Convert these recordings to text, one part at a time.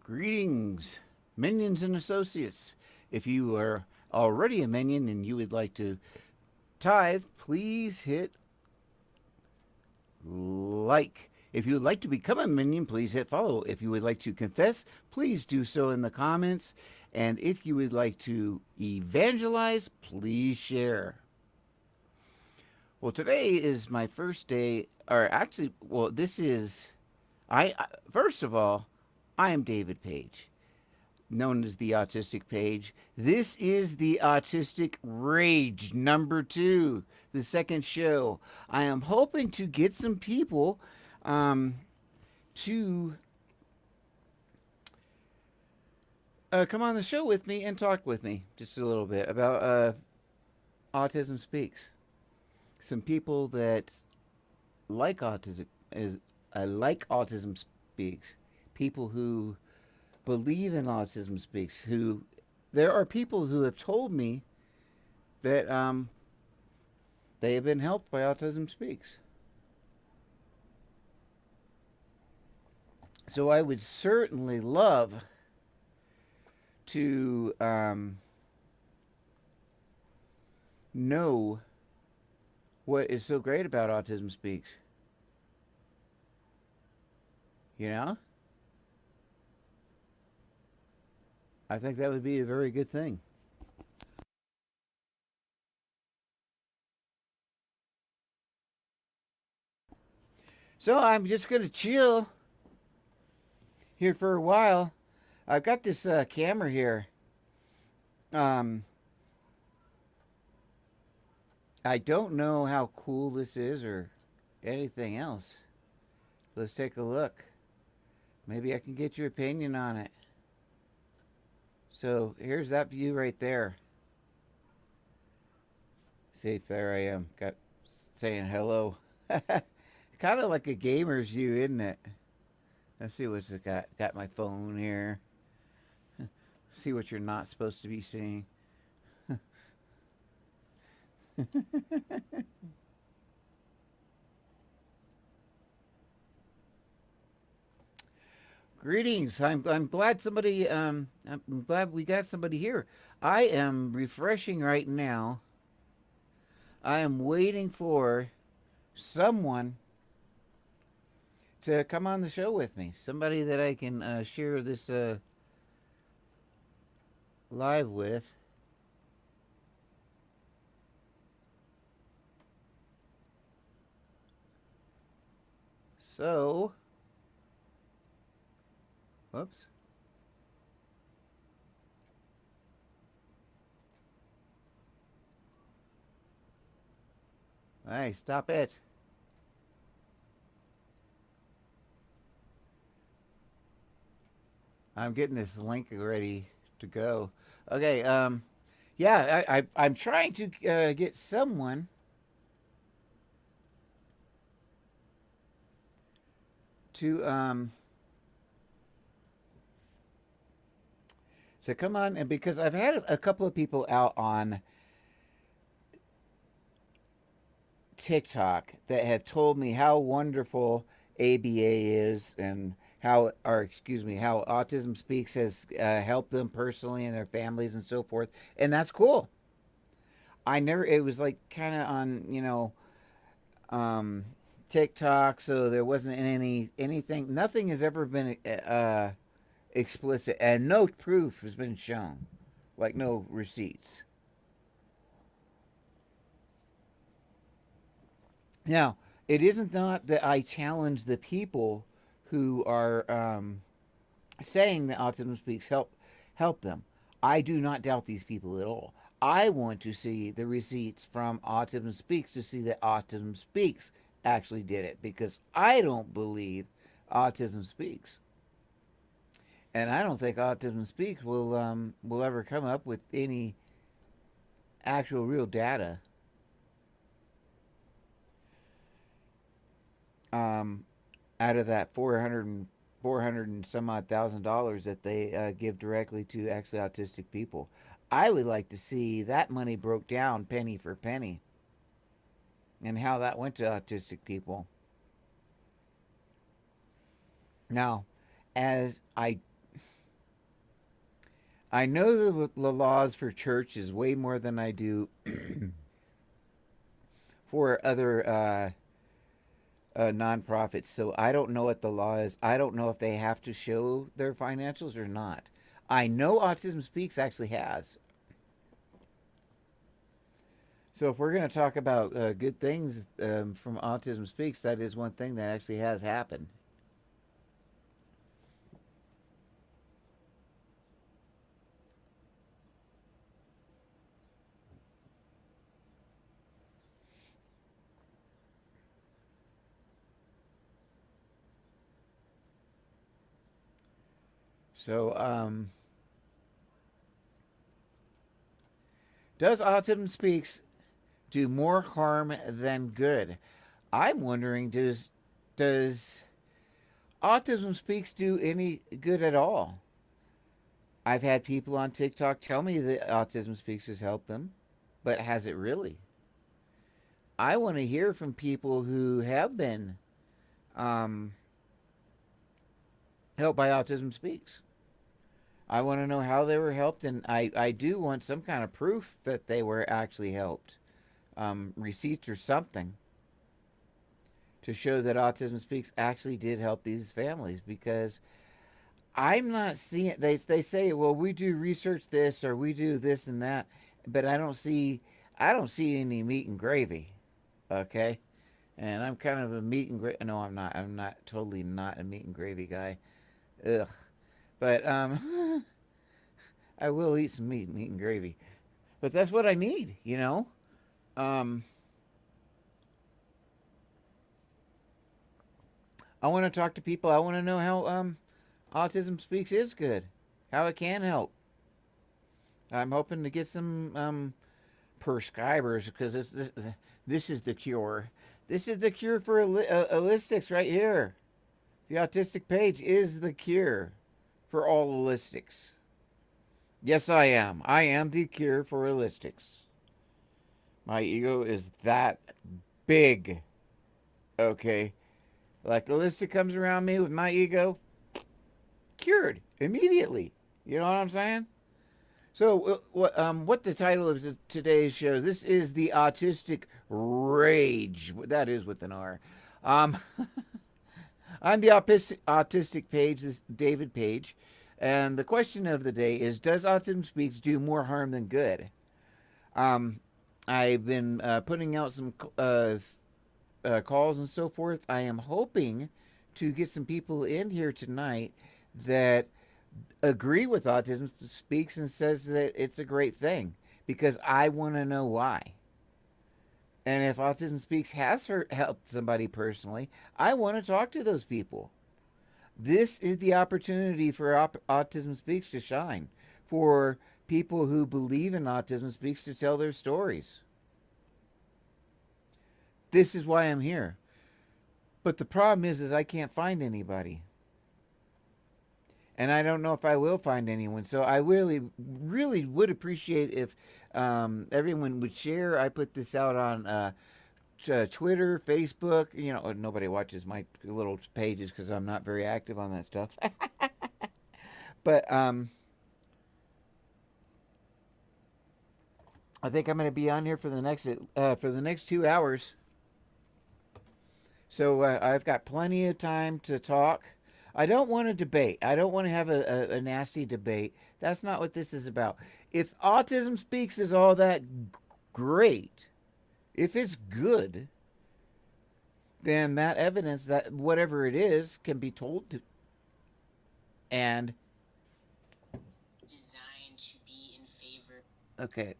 Greetings, minions and associates. If you are already a minion and you would like to tithe, please hit like. If you would like to become a minion, please hit follow. If you would like to confess, please do so in the comments. And if you would like to evangelize, please share. Well, today is my first day, or actually, well, this is, first of all, I am David Page, known as the Autistic Page. This is the Autistic Rage number 2, the second show. I am hoping to get some people to come on the show with me and talk with me just a little bit about Autism Speaks. Some people that like autism is like Autism Speaks. People who believe in Autism Speaks. Who there are people who have told me that they have been helped by Autism Speaks. So I would certainly love to know what is so great about Autism Speaks. You know? I think that would be a very good thing. So I'm just going to chill here for a while. I've got this camera here. Um, I don't know how cool this is or anything else. Let's take a look. Maybe I can get your opinion on it. So here's that view right there. See, there I am, got saying hello. Kind of like a gamer's view, isn't it? Let's see what's it got. Got my phone here. See what you're not supposed to be seeing. Greetings. I'm glad somebody I'm glad we got somebody here. I am refreshing right now. I am waiting for someone to come on the show with me. Somebody that I can share this live with. So, whoops. Hey, stop it. I'm getting this link ready to go. Okay, yeah, I'm trying to get someone to come on, and because I've had a couple of people out on TikTok that have told me how wonderful ABA is and how, or excuse me, how Autism Speaks has helped them personally and their families and so forth, and that's cool. I never, it was like kind of on, um, TikTok, so there wasn't anything. Nothing has ever been explicit, and no proof has been shown, like no receipts. Now, it isn't not that I challenge the people who are saying that Autism Speaks help them. I do not doubt these people at all. I want to see the receipts from Autism Speaks to see that Autism Speaks actually did it, because I don't believe Autism Speaks, and I don't think Autism Speaks will ever come up with any actual real data um, out of that 400 and some odd $1,000 that they give directly to actually autistic people. I would like to see that money broke down penny for penny and how that went to autistic people. Now, as I I know the laws for church is way more than I do for other nonprofits. So I don't know what the law is. I don't know if they have to show their financials or not. I know Autism Speaks actually has. So if we're going to talk about good things from Autism Speaks, that is one thing that actually has happened. So does Autism Speaks do more harm than good? I'm wondering, does Autism Speaks do any good at all? I've had people on TikTok tell me that Autism Speaks has helped them, but has it really? I want to hear from people who have been um, helped by Autism Speaks. I want to know how they were helped, and I do want some kind of proof that they were actually helped, receipts or something, to show that Autism Speaks actually did help these families, because I'm not seeing it. They say, well, we do research this or we do this and that, but I don't see any meat and gravy. Okay, and I'm kind of a meat and gravy. No, I'm not. I'm not totally not a meat and gravy guy. Ugh. But I will eat some meat and gravy. But that's what I need, you know. Um, I want to talk to people. I want to know how Autism Speaks is good, how it can help. I'm hoping to get some prescribers, because this is the cure. This is the cure for allistics right here. The autistic page is the cure for all allistics. Yes, I am. I am the cure for allistics. My ego is that big. Okay. Like allistic comes around me with my ego, cured immediately. You know what I'm saying? So, what the title of today's show? This is the Autistic Rage. That is with an R. Um, I'm the Autistic Page, this David Page, and the question of the day is: does Autism Speaks do more harm than good? Um, I've been putting out some calls and so forth. I am hoping to get some people in here tonight that agree with Autism Speaks and says that it's a great thing, because I want to know why. And if Autism Speaks has helped somebody personally, I want to talk to those people. This is the opportunity for Autism Speaks to shine, for people who believe in Autism Speaks to tell their stories. This is why I'm here. But the problem is I can't find anybody. And I don't know if I will find anyone. So I really, really would appreciate if everyone would share. I put this out on Twitter, Facebook. You know, nobody watches my little pages because I'm not very active on that stuff. But I think I'm going to be on here for the next 2 hours. So I've got plenty of time to talk. I don't want to debate. I don't want to have a nasty debate. That's not what this is about. If Autism Speaks is all that great, if it's good, then that evidence, that whatever it is, can be told to, and okay.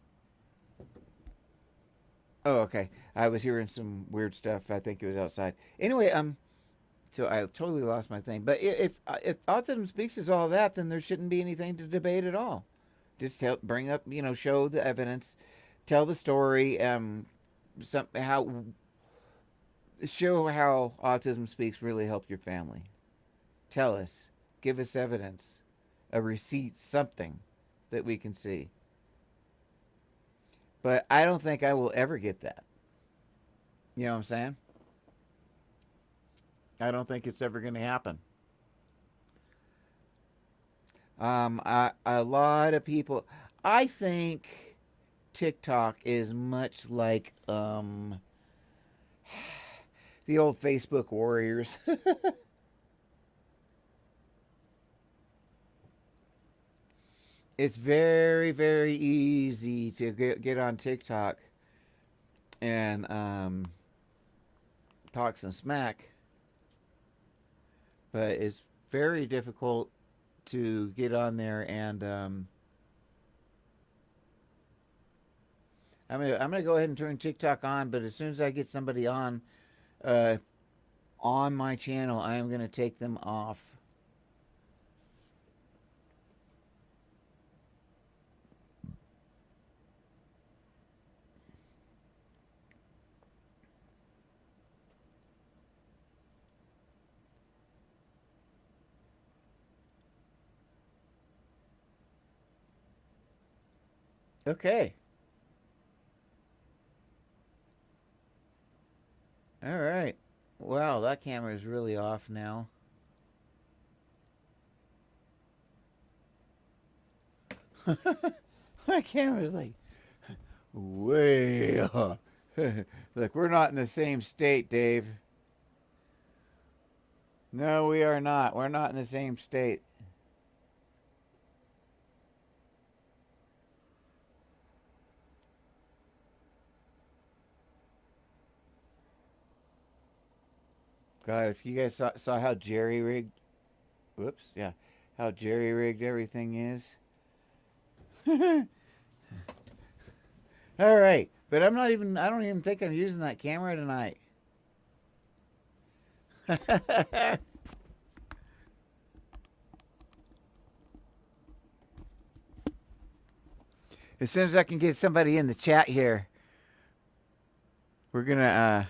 Oh, okay. I was hearing some weird stuff. I think it was outside. Anyway, so I totally lost my thing. But if Autism Speaks is all that, then there shouldn't be anything to debate at all. Just bring up, show the evidence, tell the story, how show how Autism Speaks really helped your family. Tell us, give us evidence, a receipt, something that we can see. But I don't think I will ever get that. You know what I'm saying? I don't think it's ever going to happen. A lot of people. I think TikTok is much like the old Facebook warriors. It's very very easy to get on TikTok and talk some smack, but it's very difficult to get on there and I'm gonna go ahead and turn TikTok on. But as soon as I get somebody uh, on my channel, I am gonna take them off. Okay. All right. Wow, that camera is really off now. My camera's like way off. Look, we're not in the same state, Dave. No, we are not. We're not in the same state. God, if you guys saw how jerry rigged, whoops, yeah, how jerry rigged everything is. All right, but I don't even think I'm using that camera tonight. As soon as I can get somebody in the chat here, we're gonna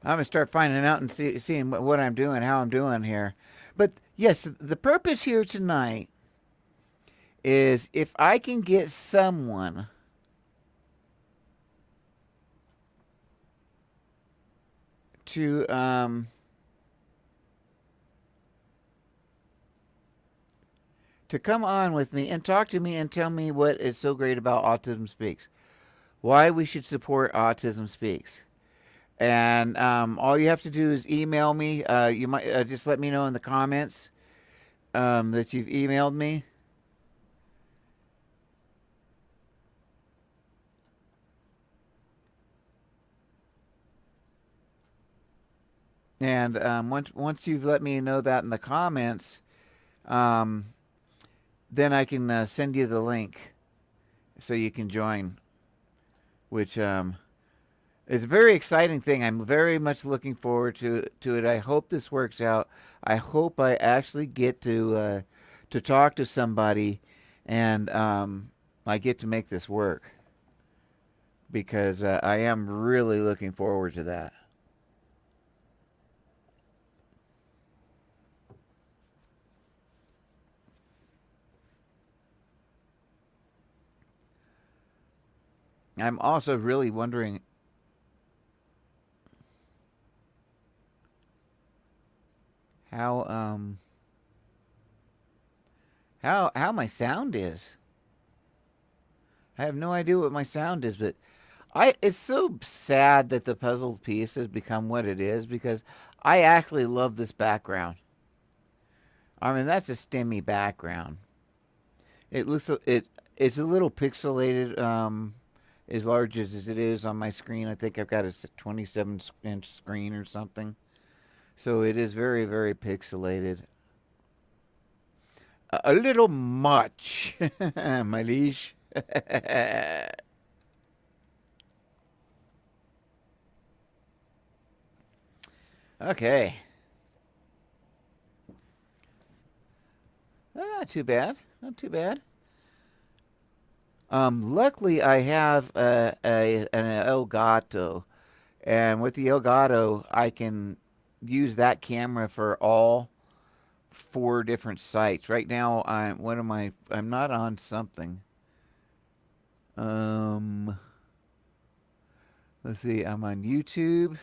I'm gonna start finding out and seeing what I'm doing, how I'm doing here. But yes, the purpose here tonight is if I can get someone to come on with me and talk to me and tell me what is so great about Autism Speaks, why we should support Autism Speaks. And all you have to do is email me. You might just let me know in the comments that you've emailed me. And once you've let me know that in the comments, um, then I can send you the link so you can join, which is a very exciting thing. I'm very much looking forward to it. I hope this works out. I hope I actually get to talk to somebody, and I get to make this work because I am really looking forward to that. I'm also really wondering how how my sound is. I have no idea what my sound is, but I it's so sad that the puzzle piece has become what it is because I actually love this background. I mean, that's a STEMmy background. It looks it's a little pixelated as large as it is on my screen. I think I've got a 27-inch screen or something. So it is very very pixelated. A little much, my liege. Okay. Not too bad. Not too bad. Luckily, I have an Elgato, and with the Elgato, I can use that camera for all four different sites. Right now, I'm not on something. Um, Let's see. I'm on YouTube,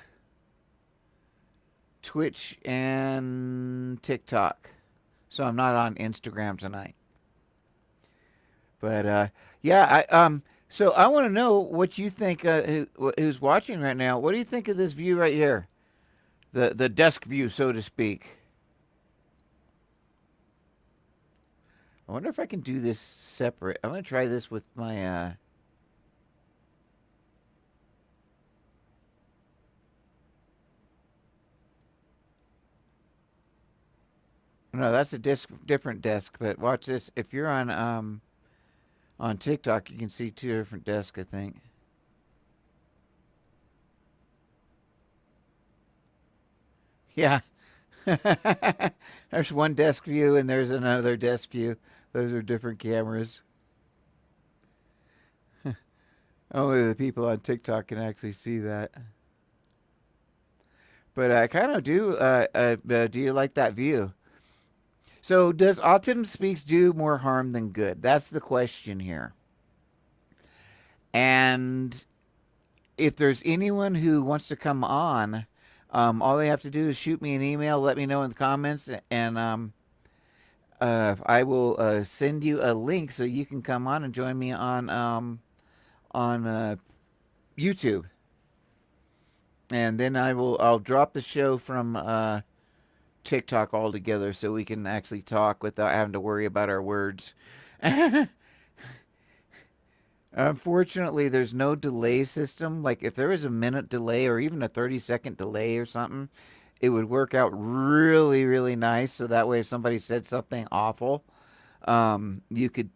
Twitch, and TikTok. So I'm not on Instagram tonight. But yeah, so I want to know what you think. Who's watching right now? What do you think of this view right here? The desk view, so to speak. I wonder if I can do this separate. I'm gonna try this with my. No, that's a different desk. But watch this. If you're on TikTok, you can see two different desks. I think. Yeah. There's one desk view and there's another desk view. Those are different cameras. Only the people on TikTok can actually see that. But I kind of do. Do you like that view? So, does Autism Speaks do more harm than good? That's the question here. And if there's anyone who wants to come on, all they have to do is shoot me an email, let me know in the comments, and I will send you a link so you can come on and join me on YouTube. And then I'll drop the show from TikTok altogether so we can actually talk without having to worry about our words. Unfortunately, there's no delay system. Like if there was a minute delay or even a 30-second delay or something, it would work out really, really nice. So that way, if somebody said something awful, you could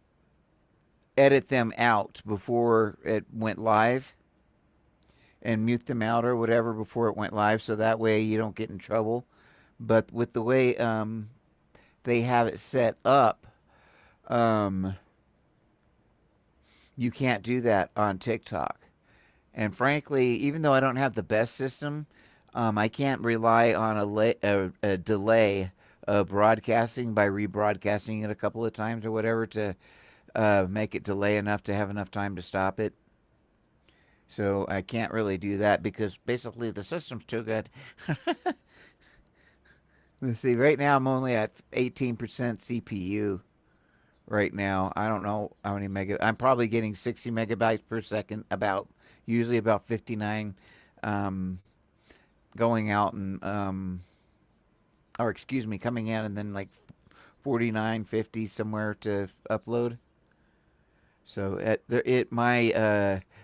edit them out before it went live and mute them out or whatever before it went live. So that way you don't get in trouble. But with the way they have it set up, um, you can't do that on TikTok. And frankly, even though I don't have the best system, I can't rely on a delay of broadcasting by rebroadcasting it a couple of times or whatever to make it delay enough to have enough time to stop it. So I can't really do that because basically the system's too good. Let's see, right now I'm only at 18% CPU right now. I don't know how many I'm probably getting 60 megabytes per second, usually about 59 um, going out and or excuse me, coming in and then like 49, 50 somewhere to upload. So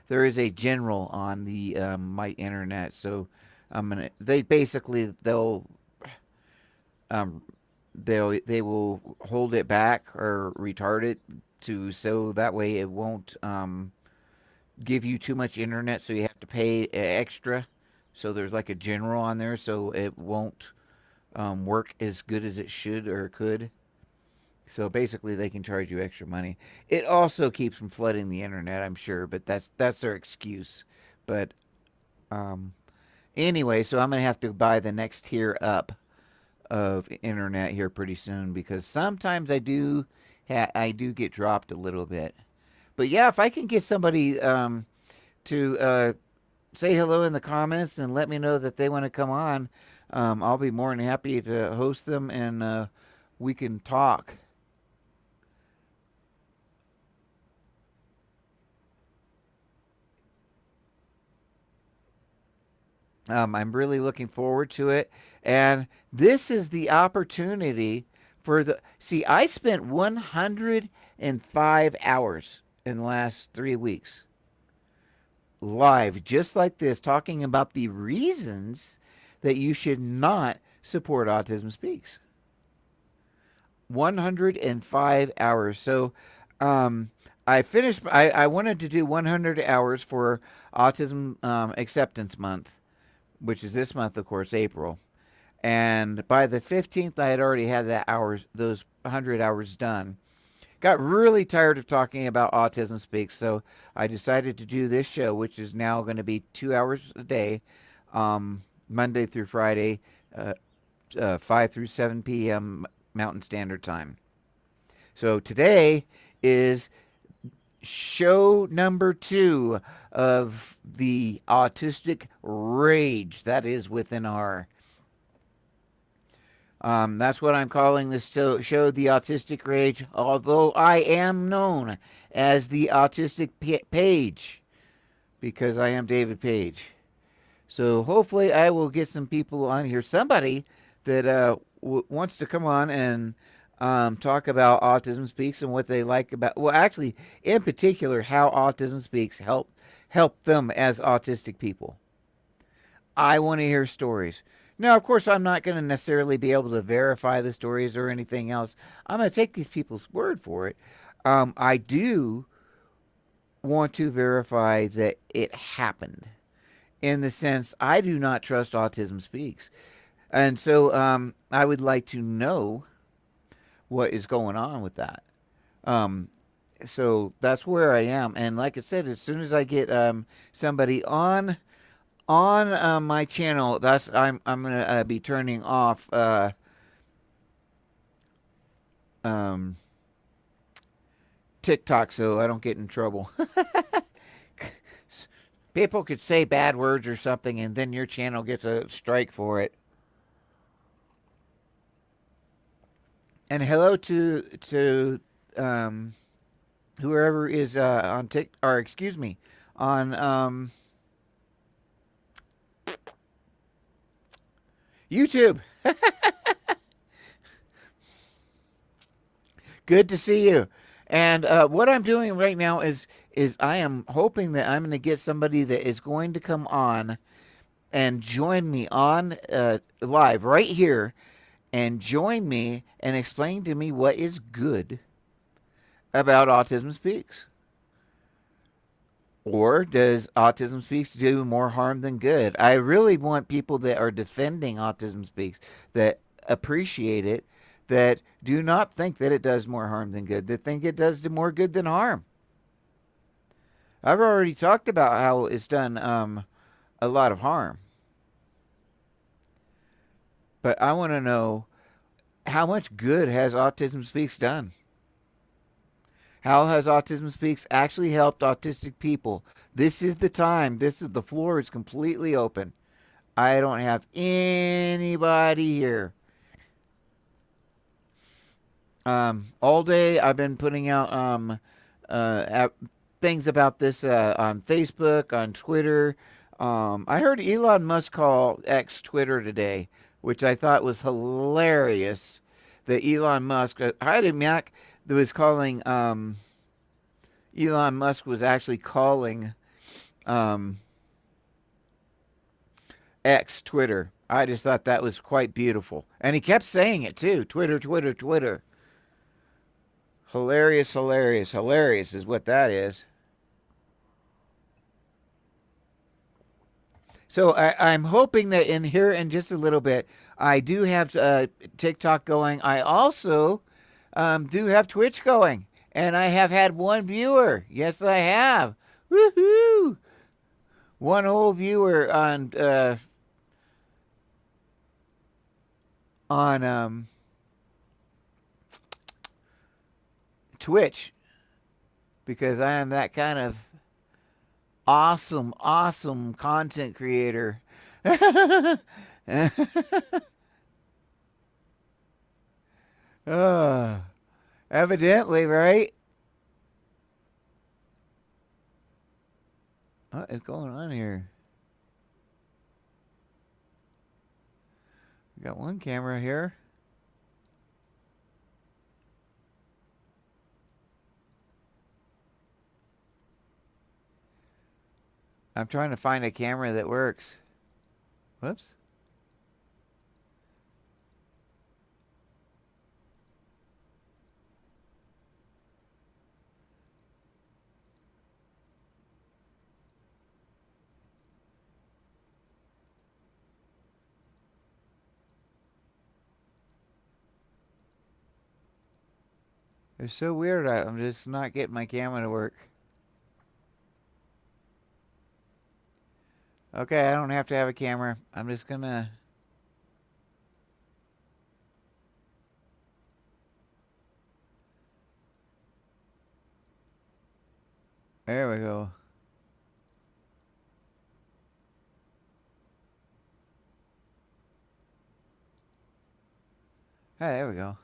there is a general on the my internet. So um they will hold it back or retard it to so that way it won't give you too much internet so you have to pay extra. So there's like a general on there so it won't work as good as it should or could. So basically, they can charge you extra money. It also keeps from flooding the internet, I'm sure, but that's their excuse. But um, anyway, so I'm gonna have to buy the next tier up of internet here pretty soon because sometimes I do get dropped a little bit. But yeah, if I can get somebody to say hello in the comments and let me know that they want to come on, I'll be more than happy to host them and we can talk. I'm really looking forward to it. And this is the opportunity for the. See, I spent 105 hours in the last 3 weeks live, just like this, talking about the reasons that you should not support Autism Speaks. 105 hours. So, I finished. I wanted to do 100 hours for Autism Acceptance Month, which is this month, of course, April. And by the 15th, I had already had those 100 hours done. Got really tired of talking about Autism Speaks, so I decided to do this show, which is now going to be 2 hours a day, Monday through Friday, 5 through 7 p.m. Mountain Standard Time. So today is show number 2 of the autistic rage that is within our. That's what I'm calling this show, the Autistic Rage, although I am known as the Autistic Page because I am David Page. So hopefully I will get some people on here, somebody that wants to come on and talk about Autism Speaks and what they like about, well, actually, in particular, how Autism Speaks help them as autistic people. I want to hear stories. Now, of course, I'm not going to necessarily be able to verify the stories or anything else. I'm going to take these people's word for it. I do want to verify that it happened in the sense I do not trust Autism Speaks. And so I would like to know what is going on with that. Um, so that's where I am. And like I said, as soon as I get somebody on my channel, that's I'm gonna be turning off um, TikTok so I don't get in trouble. People could say bad words or something, and then your channel gets a strike for it. And hello to whoever is on Tik, or excuse me, on YouTube. Good to see you. And what I'm doing right now is I am hoping that I'm going to get somebody that is going to come on and join me on live right here and join me and explain to me what is good about Autism Speaks. Or does Autism Speaks do more harm than good? I really want people that are defending Autism Speaks, that appreciate it, that do not think that it does more harm than good, that think it does more good than harm. I've already talked about how it's done a lot of harm. But I want to know, how much good has Autism Speaks done? How has Autism Speaks actually helped autistic people? This is the time. The floor is completely open. I don't have anybody here. All day I've been putting out things about this on Facebook, on Twitter. I heard Elon Musk call X Twitter today, which I thought was hilarious. That Elon Musk, Heidi Mac, that was calling Elon Musk was actually calling um, X Twitter. I just thought that was quite beautiful, and he kept saying it too. Twitter, Twitter, Twitter. Hilarious, hilarious, hilarious is what that is. So I'm hoping that in here in just a little bit, I do have TikTok going. I also do have Twitch going, and I have had one viewer. Yes, I have. Woohoo! One whole viewer on Twitch because I am that kind of awesome, awesome content creator. uh, Evidently, right? What is going on here? We got one camera here. I'm trying to find a camera that works. Whoops. It's so weird. I'm just not getting my camera to work. Okay, I don't have to have a camera. I'm just gonna. There we go. Ah, there we go.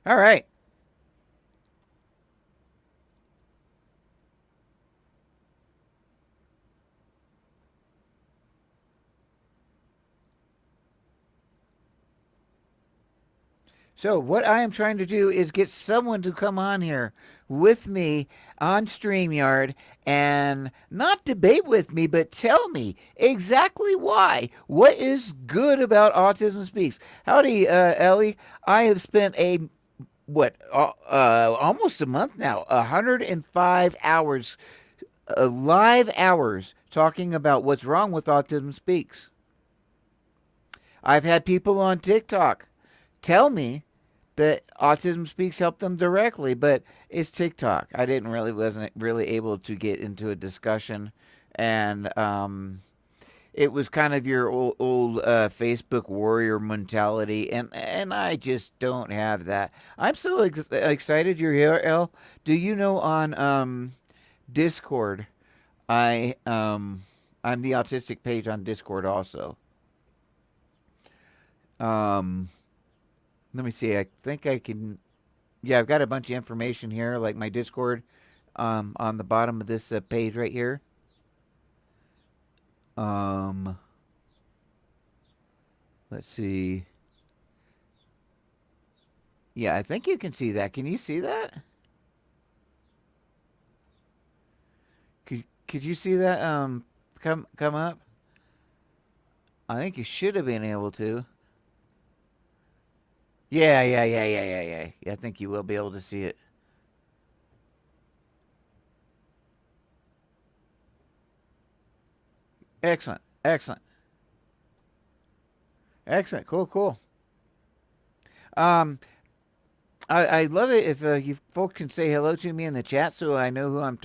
All right. So what I am trying to do is get someone to come on here with me on StreamYard and not debate with me, but tell me exactly why. What is good about Autism Speaks? Howdy, Ellie. I have spent almost a month now, 105 hours, live hours, talking about what's wrong with Autism Speaks. I've had people on TikTok tell me that Autism Speaks helped them directly, but it's TikTok. I didn't really wasn't really able to get into a discussion, and it was kind of your old Facebook warrior mentality, and I just don't have that. I'm so excited you're here, El. Do you know on Discord? I I'm the autistic page on Discord also. Um, Let me see. I think I can. Yeah, I've got a bunch of information here, like my Discord, on the bottom of this page right here. Um, let's see. Yeah, I think you can see that. Can you see that? Could you see that? Come up. I think you should have been able to. Yeah. I think you will be able to see it. Excellent, excellent, excellent. Cool. Um, I love it if you folks can say hello to me in the chat so I know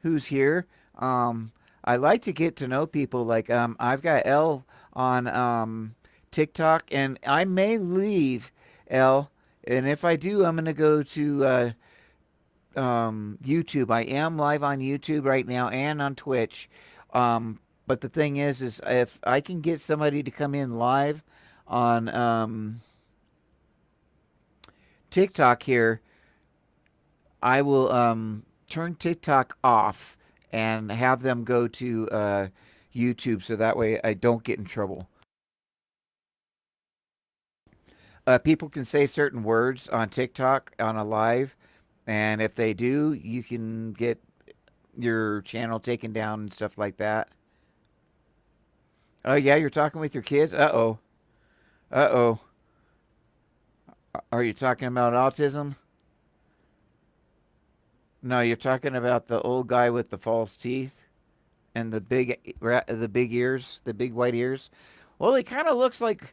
who's here. I like to get to know people. Like I've got L on TikTok, and I may leave L, and if I do, I'm gonna go to YouTube. I am live on YouTube right now and on Twitch. But the thing is if I can get somebody to come in live on TikTok here, I will turn TikTok off and have them go to YouTube so that way I don't get in trouble. People can say certain words on TikTok on a live, and if they do, you can get your channel taken down and stuff like that. Oh, yeah, you're talking with your kids? Uh oh. Uh oh. Are you talking about autism? No, you're talking about the old guy with the false teeth and the big ears, the big white ears. Well, he kind of looks like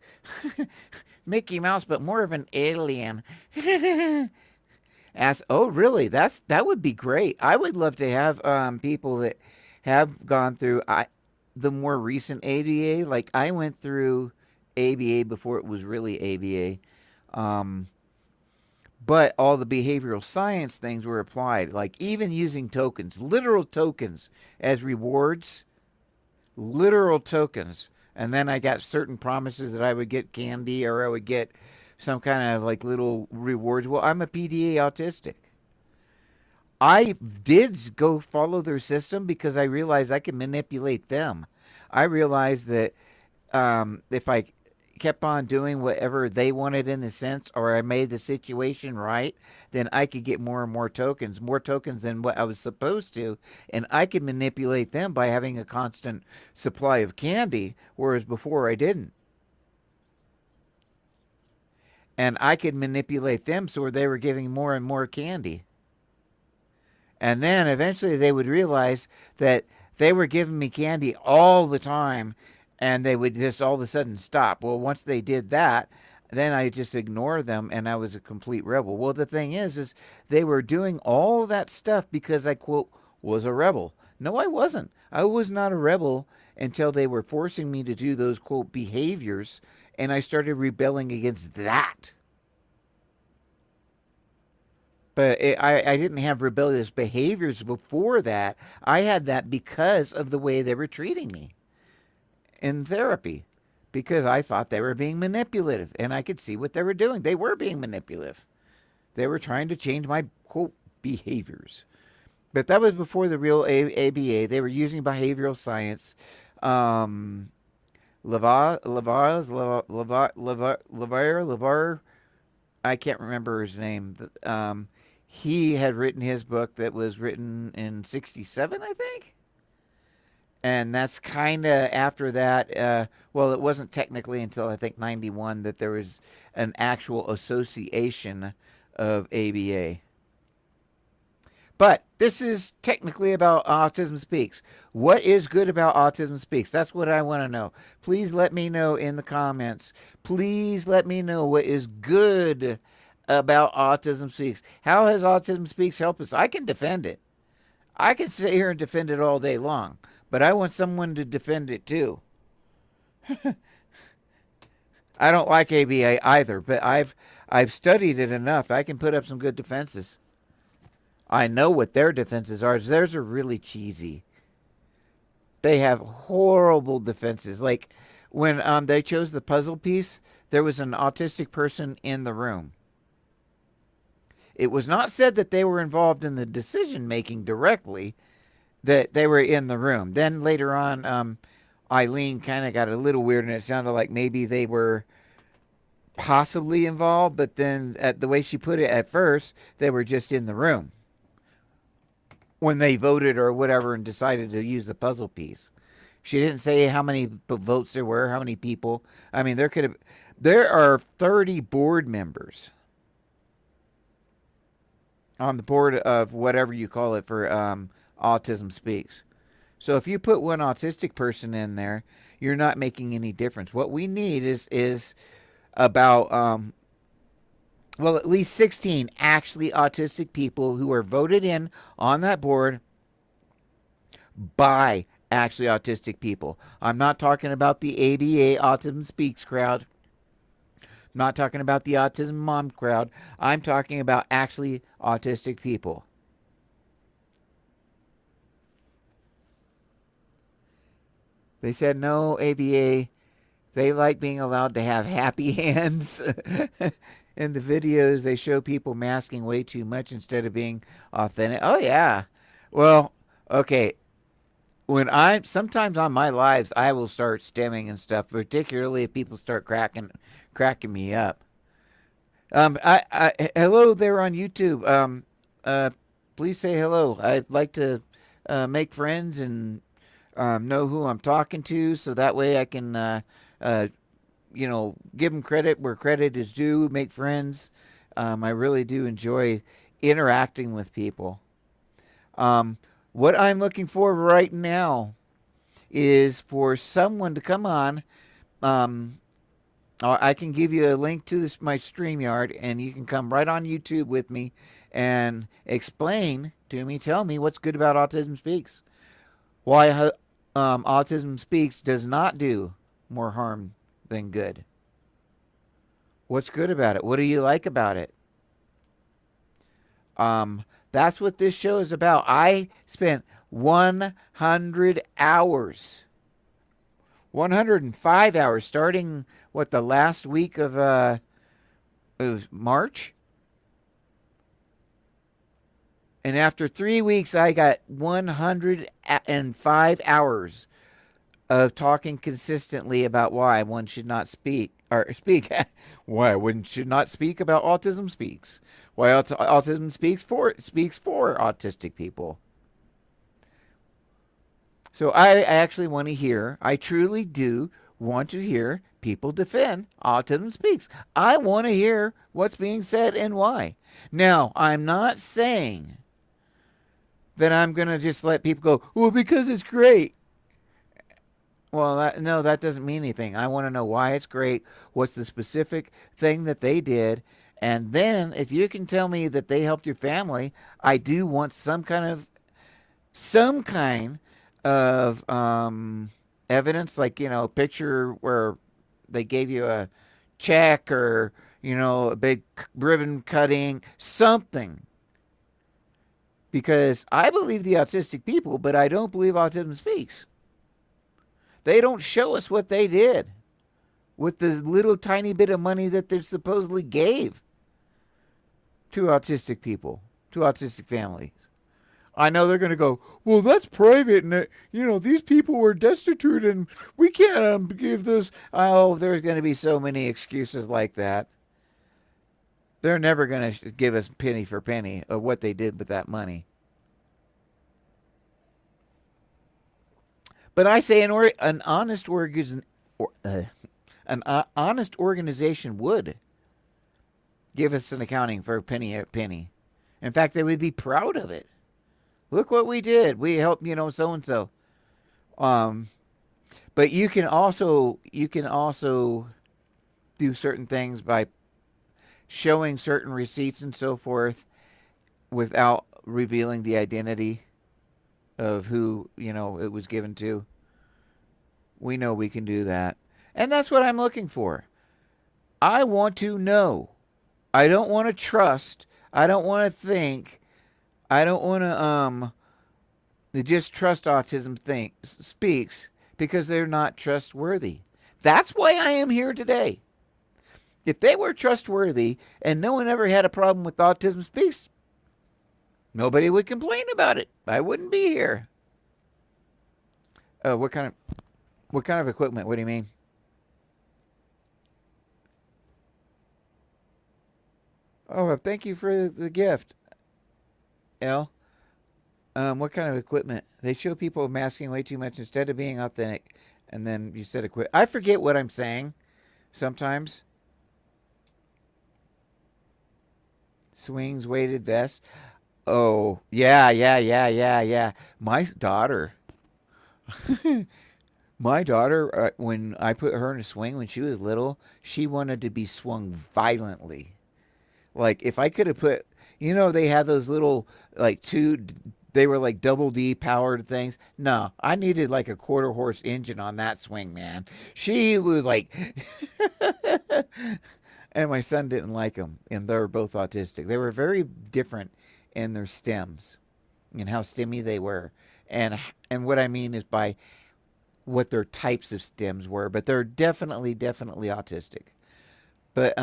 Mickey Mouse, but more of an alien. Oh, really? That would be great. I would love to have people that have gone through the more recent ABA. Like I went through ABA before it was really ABA. Um, but all the behavioral science things were applied, like even using tokens, literal tokens as rewards, literal tokens. And then I got certain promises that I would get candy or I would get some kind of like little rewards. Well, I'm a PDA autistic. I did go follow their system because I realized I could manipulate them. I realized that if I kept on doing whatever they wanted in a sense, or I made the situation right, then I could get more tokens than what I was supposed to, and I could manipulate them by having a constant supply of candy, whereas before I didn't. And I could manipulate them so they were giving more and more candy. And then eventually they would realize that they were giving me candy all the time and they would just all of a sudden stop. Well, once they did that, then I just ignored them and I was a complete rebel. Well, the thing is they were doing all that stuff because I, quote, was a rebel. No, I wasn't. I was not a rebel until they were forcing me to do those, quote, behaviors. And I started rebelling against that. But I didn't have rebellious behaviors before that. I had that because of the way they were treating me in therapy, because I thought they were being manipulative, and I could see what they were doing. They were being manipulative. They were trying to change my quote behaviors. But that was before the real ABA. They were using behavioral science. Um, Lavar, I can't remember his name. He had written his book that was written in '67, I think. And that's kind of after that. Well, it wasn't technically until I think '91 that there was an actual association of ABA. But this is technically about Autism Speaks. What is good about Autism Speaks? That's what I want to know. Please let me know in the comments. Please let me know what is good about Autism Speaks. How has Autism Speaks helped us? I can defend it. I can sit here and defend it all day long, but I want someone to defend it too. I don't like ABA either, but I've studied it enough. I can put up some good defenses. I know what their defenses are. Theirs are really cheesy. They have horrible defenses. Like when they chose the puzzle piece, there was an autistic person in the room. It was not said that they were involved in the decision making directly, that they were in the room. Then later on, Eileen kind of got a little weird, and it sounded like maybe they were possibly involved, but then at the way she put it at first, they were just in the room when they voted or whatever and decided to use the puzzle piece. She didn't say how many votes there were, how many people. I mean, there are 30 board members on the board of whatever you call it for Autism Speaks. So if you put one autistic person in there, you're not making any difference. What we need is about well, at least 16 actually autistic people who are voted in on that board by actually autistic people. I'm not talking about the ABA Autism Speaks crowd. I'm not talking about the Autism Mom crowd. I'm talking about actually autistic people. They said no, ABA. They like being allowed to have happy hands. In the videos, they show people masking way too much instead of being authentic. Oh, yeah. Well, okay. When sometimes on my lives, I will start stimming and stuff, particularly if people start cracking me up. Hello there on YouTube. Please say hello. I'd like to make friends and know who I'm talking to, so that way I can, give them credit where credit is due, make friends. I really do enjoy interacting with people. What I'm looking for right now is for someone to come on. I can give you a link to my StreamYard, and you can come right on YouTube with me and explain to me, tell me what's good about Autism Speaks. Why Autism Speaks does not do more harm than good. What's good about it? What do you like about it? That's what this show is about. I spent 100 hours, 105 hours, starting the last week of it was March. And after 3 weeks, I got 105 hours of talking consistently about why one should not speak why one should not speak about Autism Speaks. Why Autism speaks for autistic people. So I actually want to hear, I truly do want to hear people defend Autism Speaks. I want to hear what's being said and why. Now, I'm not saying that I'm going to just let people go, well, because it's great. Well, that doesn't mean anything. I want to know why it's great. What's the specific thing that they did? And then if you can tell me that they helped your family, I do want some kind of evidence, like, a picture where they gave you a check or, a big ribbon cutting, something. Because I believe the autistic people, but I don't believe Autism Speaks. They don't show us what they did with the little tiny bit of money that they supposedly gave to autistic people, to autistic families. I know they're going to go, well, that's private, and these people were destitute, and we can't give this. Oh, there's going to be so many excuses like that. They're never going to give us penny for penny of what they did with that money. But I say an honest honest organization would give us an accounting for penny a penny. In fact, they would be proud of it. Look what we did. We helped, so and so. But you can also do certain things by showing certain receipts and so forth without revealing the identity of who, it was given to. We know we can do that. And that's what I'm looking for. I want to know. I don't want to trust. I don't want to think. I don't want to just trust Autism Speaks because they're not trustworthy. That's why I am here today. If they were trustworthy and no one ever had a problem with Autism Speaks, nobody would complain about it. I wouldn't be here. What kind of equipment? What do you mean? Oh, thank you for the gift, L. What kind of equipment? They show people masking way too much instead of being authentic. And then you said equip. I forget what I'm saying sometimes. Swings, weighted vest. Oh, yeah. My daughter. When I put her in a swing when she was little, she wanted to be swung violently. Like, if I could have put, they have those little, they were like double D powered things. No, I needed like a quarter horse engine on that swing, man. She was like, and my son didn't like them, and they're both autistic. They were very different in their stems and how stemmy they were. And what I mean is by what their types of stems were, but they're definitely autistic. But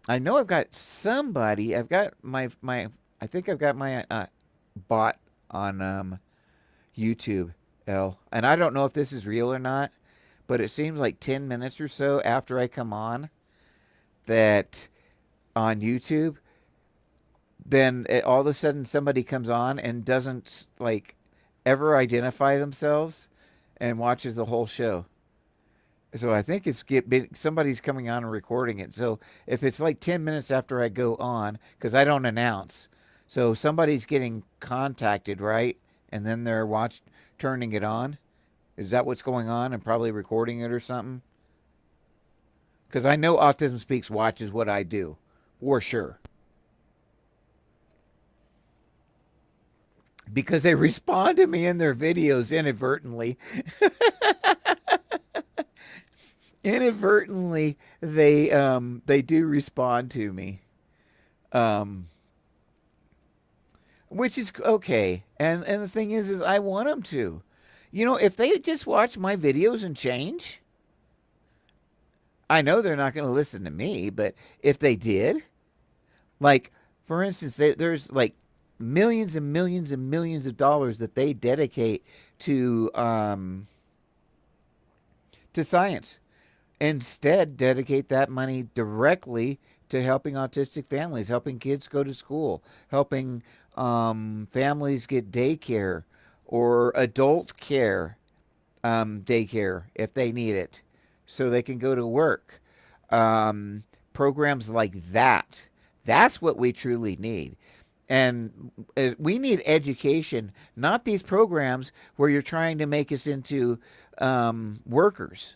I know I've got somebody. I've got my. I think I've got my bot on YouTube, L. And I don't know if this is real or not, but it seems like 10 minutes or so after I come on, that on YouTube, then all of a sudden somebody comes on and doesn't ever identify themselves and watches the whole show. So I think somebody's coming on and recording it. So if it's like 10 minutes after I go on, because I don't announce, so somebody's getting contacted, right? And then they're turning it on. Is that what's going on? And probably recording it or something? Because I know Autism Speaks watches what I do, for sure. Because they respond to me in their videos inadvertently. Inadvertently, they do respond to me, which is okay. And the thing is I want them to, if they just watch my videos and change. I know they're not going to listen to me, but if they did, for instance, there's millions and millions and millions of dollars that they dedicate to science. Instead, dedicate that money directly to helping autistic families, helping kids go to school, helping families get daycare or adult care daycare if they need it, so they can go to work. Programs like that. That's what we truly need. And we need education, not these programs where you're trying to make us into workers.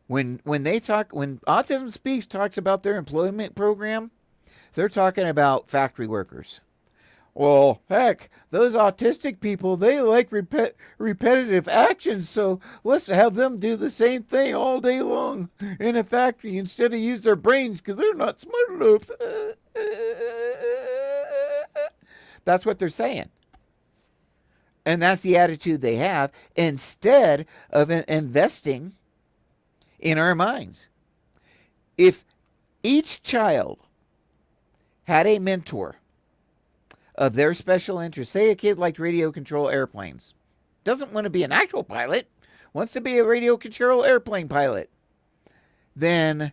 When Autism Speaks talks about their employment program, they're talking about factory workers. Well, heck, those autistic people, they like repetitive actions, so let's have them do the same thing all day long in a factory instead of use their brains because they're not smart enough. That's what they're saying. And that's the attitude they have instead of investing in our minds. If each child had a mentor of their special interest, say a kid liked radio control airplanes, doesn't want to be an actual pilot, wants to be a radio control airplane pilot, then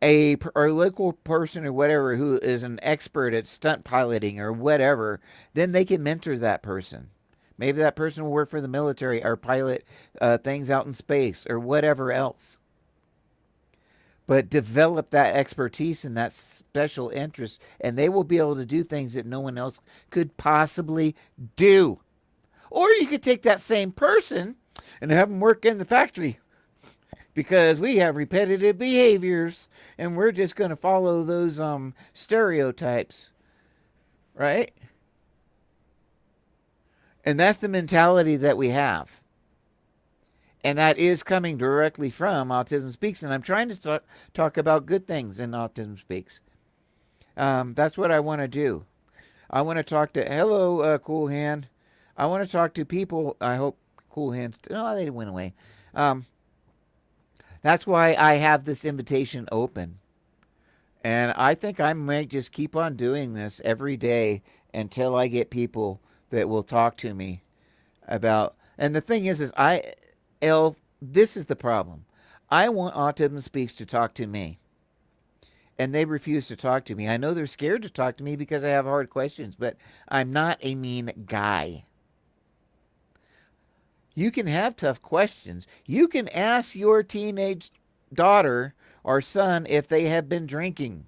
a local person or whatever who is an expert at stunt piloting or whatever, then they can mentor that person. Maybe that person will work for the military or pilot things out in space or whatever else. But develop that expertise and that special interest, and they will be able to do things that no one else could possibly do. Or you could take that same person and have them work in the factory because we have repetitive behaviors and we're just going to follow those stereotypes, right? And that's the mentality that we have. And that is coming directly from Autism Speaks. And I'm trying to talk about good things in Autism Speaks. That's what I want to do. I want to talk to, hello, Cool Hand. I want to talk to people. I hope Cool Hands, oh, they went away. That's why I have this invitation open. And I think I might just keep on doing this every day until I get people that will talk to me about, and the thing is this is the problem. I want Autism Speaks to talk to me. And they refuse to talk to me. I know they're scared to talk to me because I have hard questions, but I'm not a mean guy. You can have tough questions. You can ask your teenage daughter or son if they have been drinking.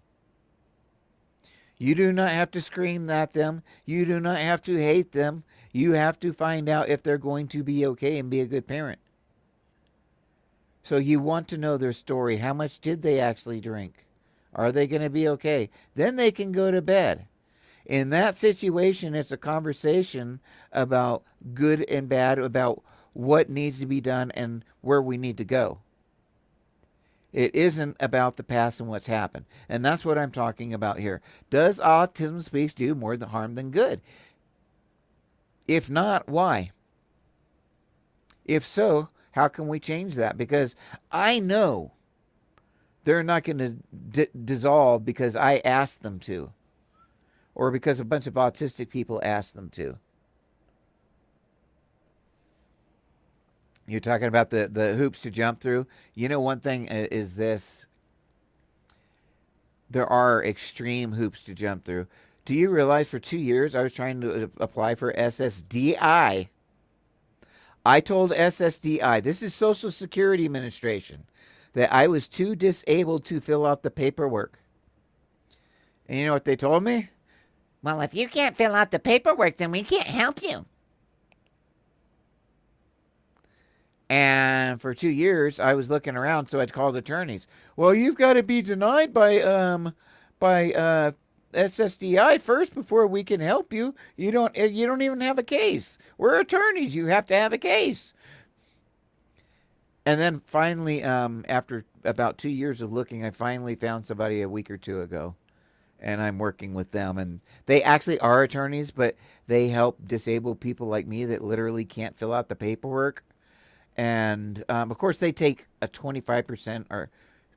You do not have to scream at them. You do not have to hate them. You have to find out if they're going to be okay and be a good parent. So you want to know their story. How much did they actually drink? Are they going to be okay? Then they can go to bed. In that situation, it's a conversation about good and bad, about what needs to be done and where we need to go. It isn't about the past and what's happened. And that's what I'm talking about here. Does Autism Speaks do more harm than good? If not, why? If so, how can we change that? Because I know they're not going to dissolve because I asked them to, or because a bunch of autistic people asked them to. You're talking about the hoops to jump through. You know, one thing is this. There are extreme hoops to jump through. Do you realize for 2 years I was trying to apply for SSDI? I told SSDI, this is Social Security Administration, that I was too disabled to fill out the paperwork. And you know what they told me? Well, if you can't fill out the paperwork, then we can't help you. And for 2 years, I was looking around, so I'd called attorneys. Well, you've got to be denied by SSDI first before we can help you. You don't even have a case. We're attorneys. You have to have a case. And then finally, after about 2 years of looking, I finally found somebody a week or two ago. And I'm working with them. And they actually are attorneys, but they help disabled people like me that literally can't fill out the paperwork. And, of course, they take a 25% or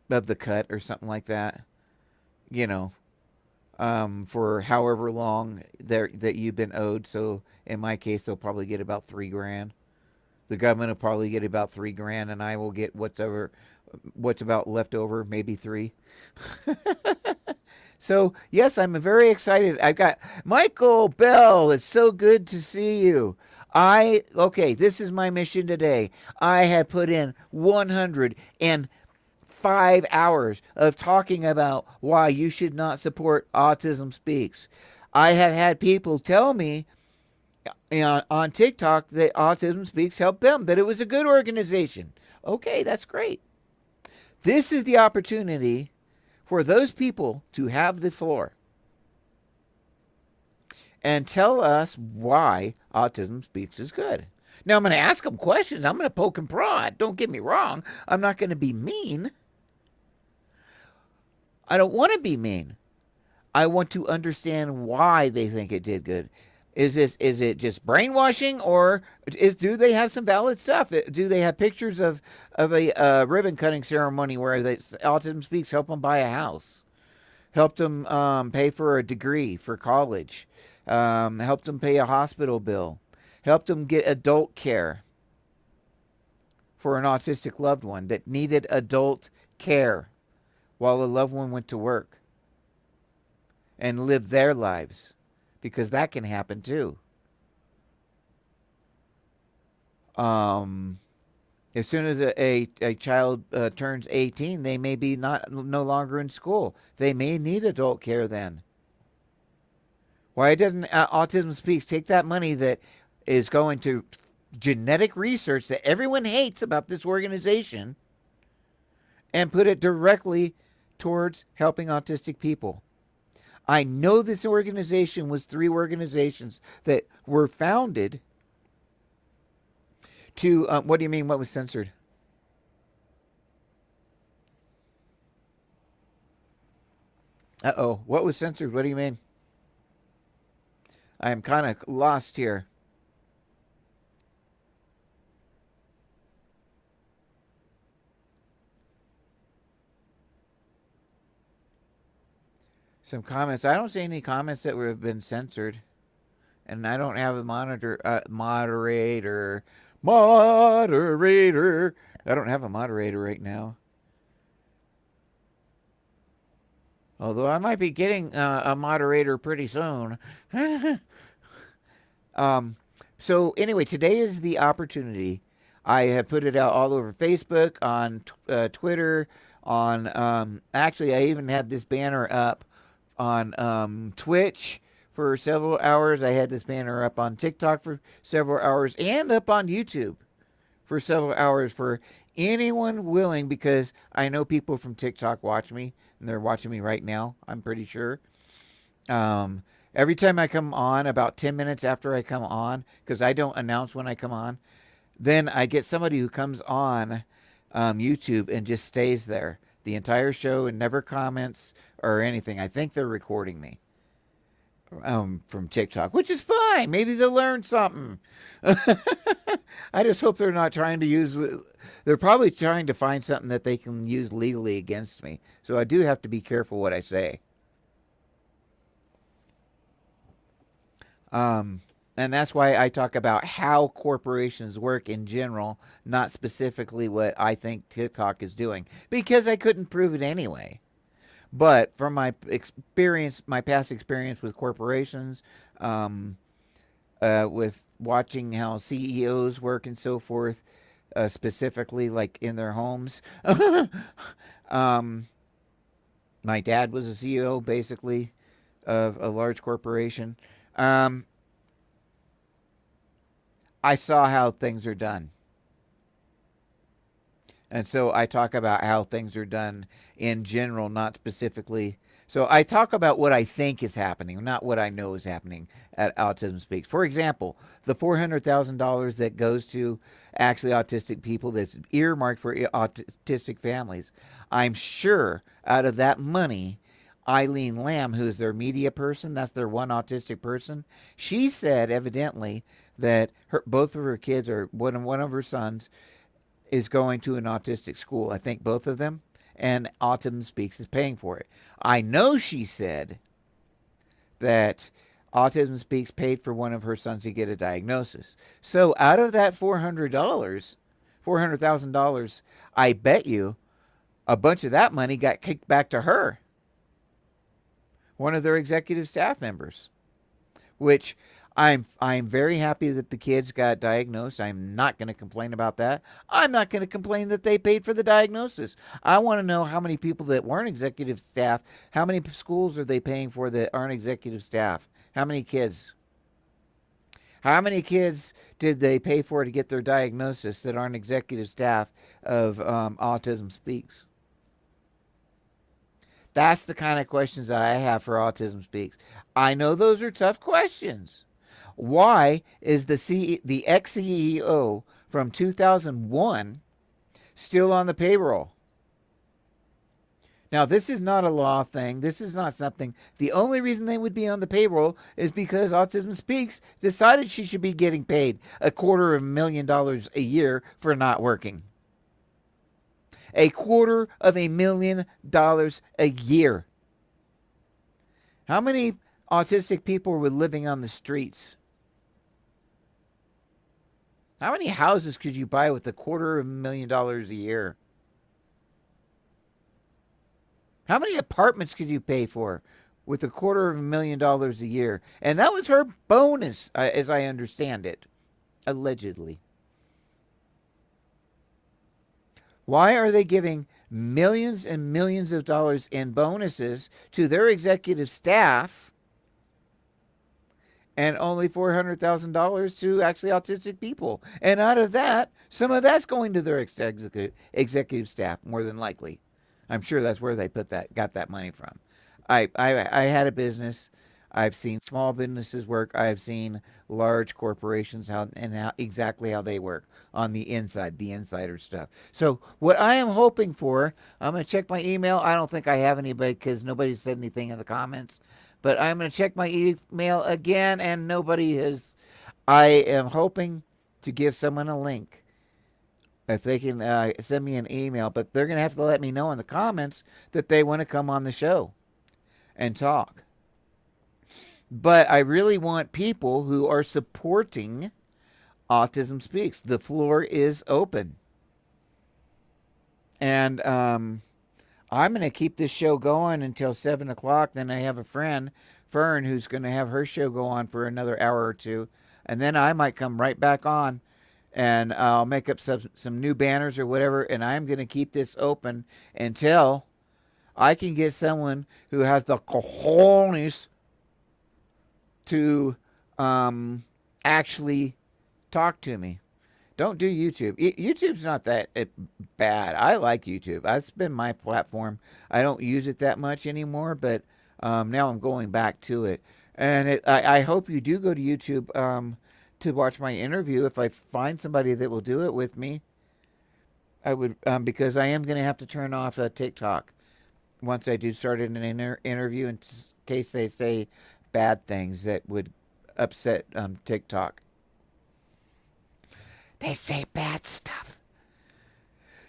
of the cut or something like that, you know, for however long that you've been owed. So in my case, they'll probably get about $3,000. The government will probably get about $3,000, and I will get what's about left over, maybe $3,000. So yes, I'm very excited. I've got Michael Bell. It's so good to see you. Okay, this is my mission today. I have put in 105 hours of talking about why you should not support Autism Speaks. I have had people tell me on TikTok that Autism Speaks helped them, that it was a good organization. Okay, that's great. This is the opportunity for those people to have the floor and tell us why Autism Speaks is good. Now, I'm going to ask them questions. I'm going to poke and prod. Don't get me wrong. I'm not going to be mean. I don't want to be mean. I want to understand why they think it did good. Is it just brainwashing, or do they have some valid stuff? Do they have pictures of a ribbon cutting ceremony where Autism Speaks help them buy a house, helped them pay for a degree for college, helped them pay a hospital bill, helped them get adult care for an autistic loved one that needed adult care while a loved one went to work and lived their lives, because that can happen too. Um, as soon as a child turns 18, they may be not no longer in school. They may need adult care then. Why doesn't Autism Speaks take that money that is going to genetic research that everyone hates about this organization and put it directly towards helping autistic people? I know this organization was three organizations that were founded to. What do you mean? What was censored? Uh oh. What was censored? What do you mean? I am kind of lost here. Some comments. I don't see any comments that have been censored, and I don't have a moderator. I don't have a moderator right now. Although I might be getting a moderator pretty soon. um, so anyway, today is the opportunity. I have put it out all over Facebook, on Twitter, on actually I even had this banner up on Twitch for several hours. I had this banner up on TikTok for several hours and up on YouTube for several hours for anyone willing, because I know people from TikTok watch me, and they're watching me right now, I'm pretty sure. Every time I come on, about 10 minutes after I come on, because I don't announce when I come on, then I get somebody who comes on YouTube and just stays there the entire show and never comments or anything. I think they're recording me from TikTok, which is fine. Maybe they'll learn something. I just hope they're not trying to use. They're probably trying to find something that they can use legally against me. So I do have to be careful what I say. And that's why I talk about how corporations work in general, not specifically what I think TikTok is doing, because I couldn't prove it anyway. But from my experience, my past experience with corporations, with watching how CEOs work and so forth, specifically like in their homes. um, my dad was a CEO basically of a large corporation. Um, I saw how things are done. And so I talk about how things are done in general, not specifically. So I talk about what I think is happening, not what I know is happening at Autism Speaks. For example, the $400,000 that goes to actually autistic people, that's earmarked for autistic families. I'm sure out of that money, Eileen Lamb, who is their media person, that's their one autistic person, she said evidently that both of her kids, or one of her sons, is going to an autistic school. I think both of them. And Autism Speaks is paying for it. I know she said that Autism Speaks paid for one of her sons to get a diagnosis. So out of that $400,000, I bet you a bunch of that money got kicked back to her, one of their executive staff members, which I'm very happy that the kids got diagnosed. I'm not going to complain about that. I'm not going to complain that they paid for the diagnosis. I want to know how many people that weren't executive staff, how many schools are they paying for that aren't executive staff? How many kids? How many kids did they pay for to get their diagnosis that aren't executive staff of Autism Speaks? That's the kind of questions that I have for Autism Speaks. I know those are tough questions. Why is the ex-CEO from 2001 still on the payroll? Now, this is not a law thing. This is not something. The only reason they would be on the payroll is because Autism Speaks decided she should be getting paid $250,000 a year for not working. $250,000 a year. How many autistic people were living on the streets? How many houses could you buy with $250,000 a year? How many apartments could you pay for with $250,000 a year? And that was her bonus, as I understand it, allegedly. Why are they giving millions and millions of dollars in bonuses to their executive staff and only $400,000 to actually autistic people? And out of that, some of that's going to their executive staff, more than likely. I'm sure that's where they got that money from. I had a business. I've seen small businesses work. I've seen large corporations how exactly how they work on the inside, the insider stuff. So what I am hoping for, I'm going to check my email. I don't think I have anybody because nobody said anything in the comments. But I'm going to check my email again, and nobody has. I am hoping to give someone a link if they can send me an email, but they're going to have to let me know in the comments that they want to come on the show and talk. But I really want people who are supporting Autism Speaks. The floor is open. And I'm going to keep this show going until 7 o'clock. Then I have a friend, Fern, who's going to have her show go on for another hour or two. And then I might come right back on and I'll make up some new banners or whatever. And I'm going to keep this open until I can get someone who has the cojones to actually talk to me. Don't do YouTube. YouTube's not that bad. I like YouTube. That's been my platform. I don't use it that much anymore, but now I'm going back to it. And I hope you do go to YouTube to watch my interview. If I find somebody that will do it with me, I would, because I am going to have to turn off TikTok once I do start an interview in case they say bad things that would upset TikTok. They say bad stuff.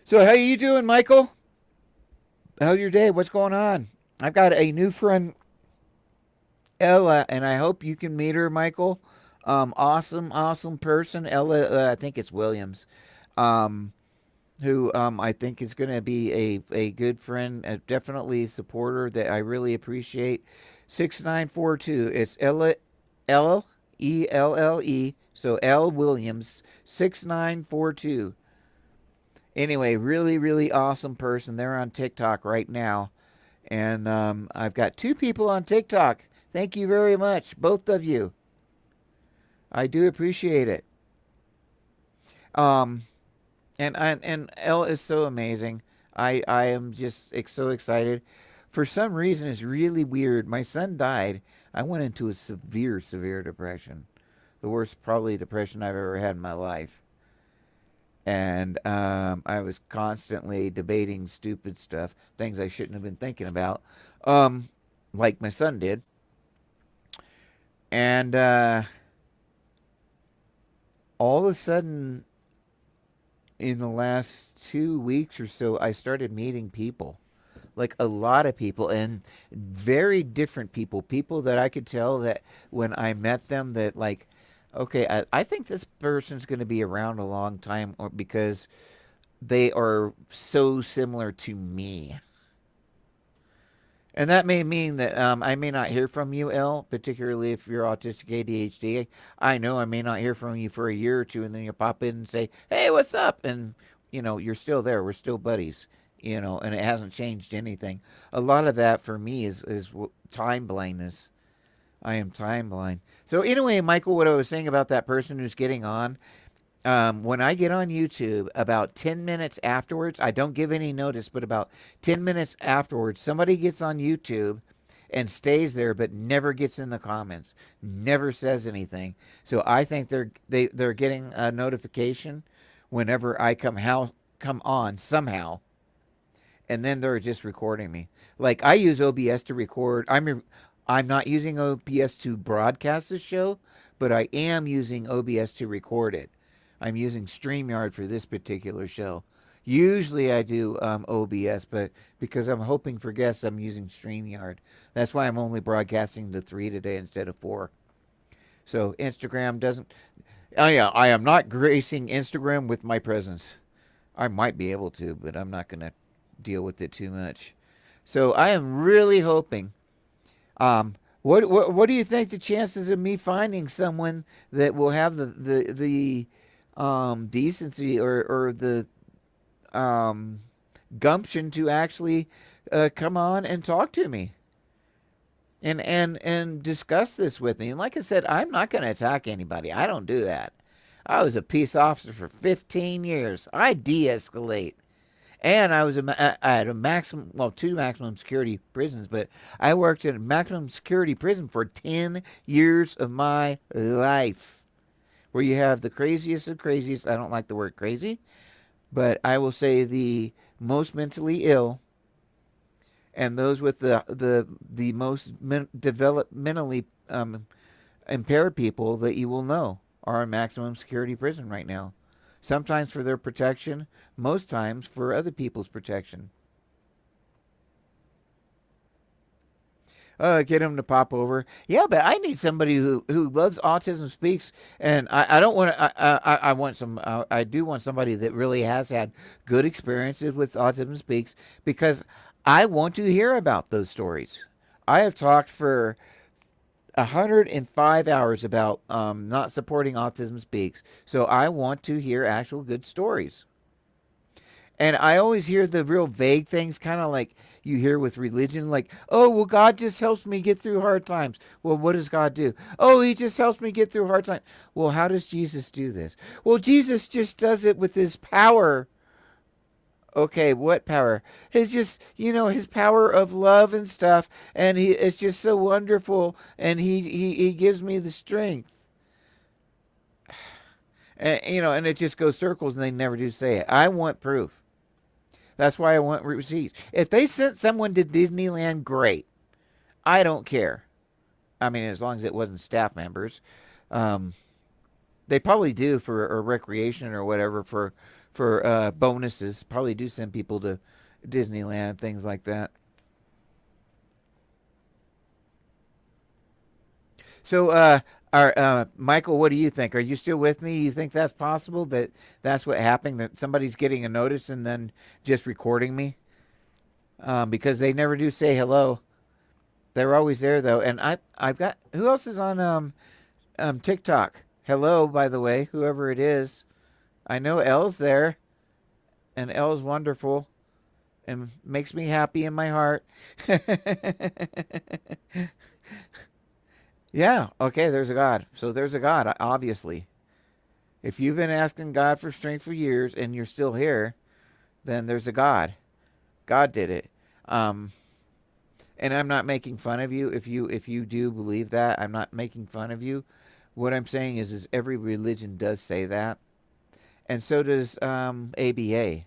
So how you doing, Michael? How's your day? What's going on? I've got a new friend, Ella, and I hope you can meet her, Michael. Awesome person. Ella, I think it's Williams. Who I think is going to be a good friend, definitely a supporter that I really appreciate. 6942. It's Elle, so L Williams 6942. Anyway, really awesome person. They're on TikTok right now, and I've got 2 people on TikTok. Thank you very much, both of you. I do appreciate it. And Elle is so amazing. I am just so excited. For some reason, it's really weird. My son died. I went into a severe depression. The worst, probably, depression I've ever had in my life. And I was constantly debating stupid stuff, things I shouldn't have been thinking about, like my son did. And all of a sudden, in the last 2 weeks or so, I started meeting people, like a lot of people, and very different people. People that I could tell that when I met them, that like, okay, I think this person's going to be around a long time, or because they are so similar to me. And that may mean that I may not hear from you, Elle, particularly if you're autistic ADHD. I know I may not hear from you for a year or two, and then you'll pop in and say, "Hey, what's up?" And you're still there. We're still buddies. And it hasn't changed anything. A lot of that for me is time blindness. I am time blind. So anyway, Michael, what I was saying about that person who's getting on, when I get on YouTube, about 10 minutes afterwards, I don't give any notice, but about 10 minutes afterwards, somebody gets on YouTube and stays there, but never gets in the comments, never says anything. So I think they're getting a notification whenever I come on somehow, and then they're just recording me. Like I use OBS to record. I'm not using OBS to broadcast the show, but I am using OBS to record it. I'm using StreamYard for this particular show. Usually I do OBS, but because I'm hoping for guests, I'm using StreamYard. That's why I'm only broadcasting the 3 today instead of 4. So Instagram doesn't. Oh yeah, I am not gracing Instagram with my presence. I might be able to, but I'm not going to deal with it too much. So I am really hoping. What do you think the chances of me finding someone that will have the decency or the um, gumption to actually come on and talk to me and discuss this with me? And like I said, I'm not going to attack anybody. I don't do that. I was a peace officer for 15 years. I de-escalate. And I had a maximum, well, 2 maximum security prisons, but I worked in a maximum security prison for 10 years of my life, where you have the craziest of craziest. I don't like the word crazy, but I will say the most mentally ill and those with the most developmentally impaired people that you will know are in maximum security prison right now. Sometimes for their protection, most times for other people's protection. Get them to pop over. Yeah, but I need somebody who loves Autism Speaks, and I don't want to. I want some. I do want somebody that really has had good experiences with Autism Speaks because I want to hear about those stories. I have talked for 105 hours about not supporting Autism Speaks. So I want to hear actual good stories. And I always hear the real vague things, kind of like you hear with religion, like, oh, well, God just helps me get through hard times. Well, what does God do? Oh, he just helps me get through hard times. Well, how does Jesus do this? Well, Jesus just does it with his power. Okay, what power? His just, his power of love and stuff, and it's just so wonderful, and he gives me the strength. And it just goes circles, and they never do say it. I want proof. That's why I want receipts. If they sent someone to Disneyland, great. I don't care. I mean, as long as it wasn't staff members. Um, they probably do for a recreation or whatever for bonuses. Probably do send people to Disneyland, things like that. So, Michael, what do you think? Are you still with me? You think that's possible? That's what happened? That somebody's getting a notice and then just recording me? Because they never do say hello. They're always there though. And I've got who else is on TikTok? Hello, by the way, whoever it is. I know Elle's there, and Elle's wonderful and makes me happy in my heart. Yeah, okay, there's a God. So there's a God, obviously. If you've been asking God for strength for years and you're still here, then there's a God. God did it. Um, and I'm not making fun of you if you do believe that. I'm not making fun of you. What I'm saying is every religion does say that, and so does ABA.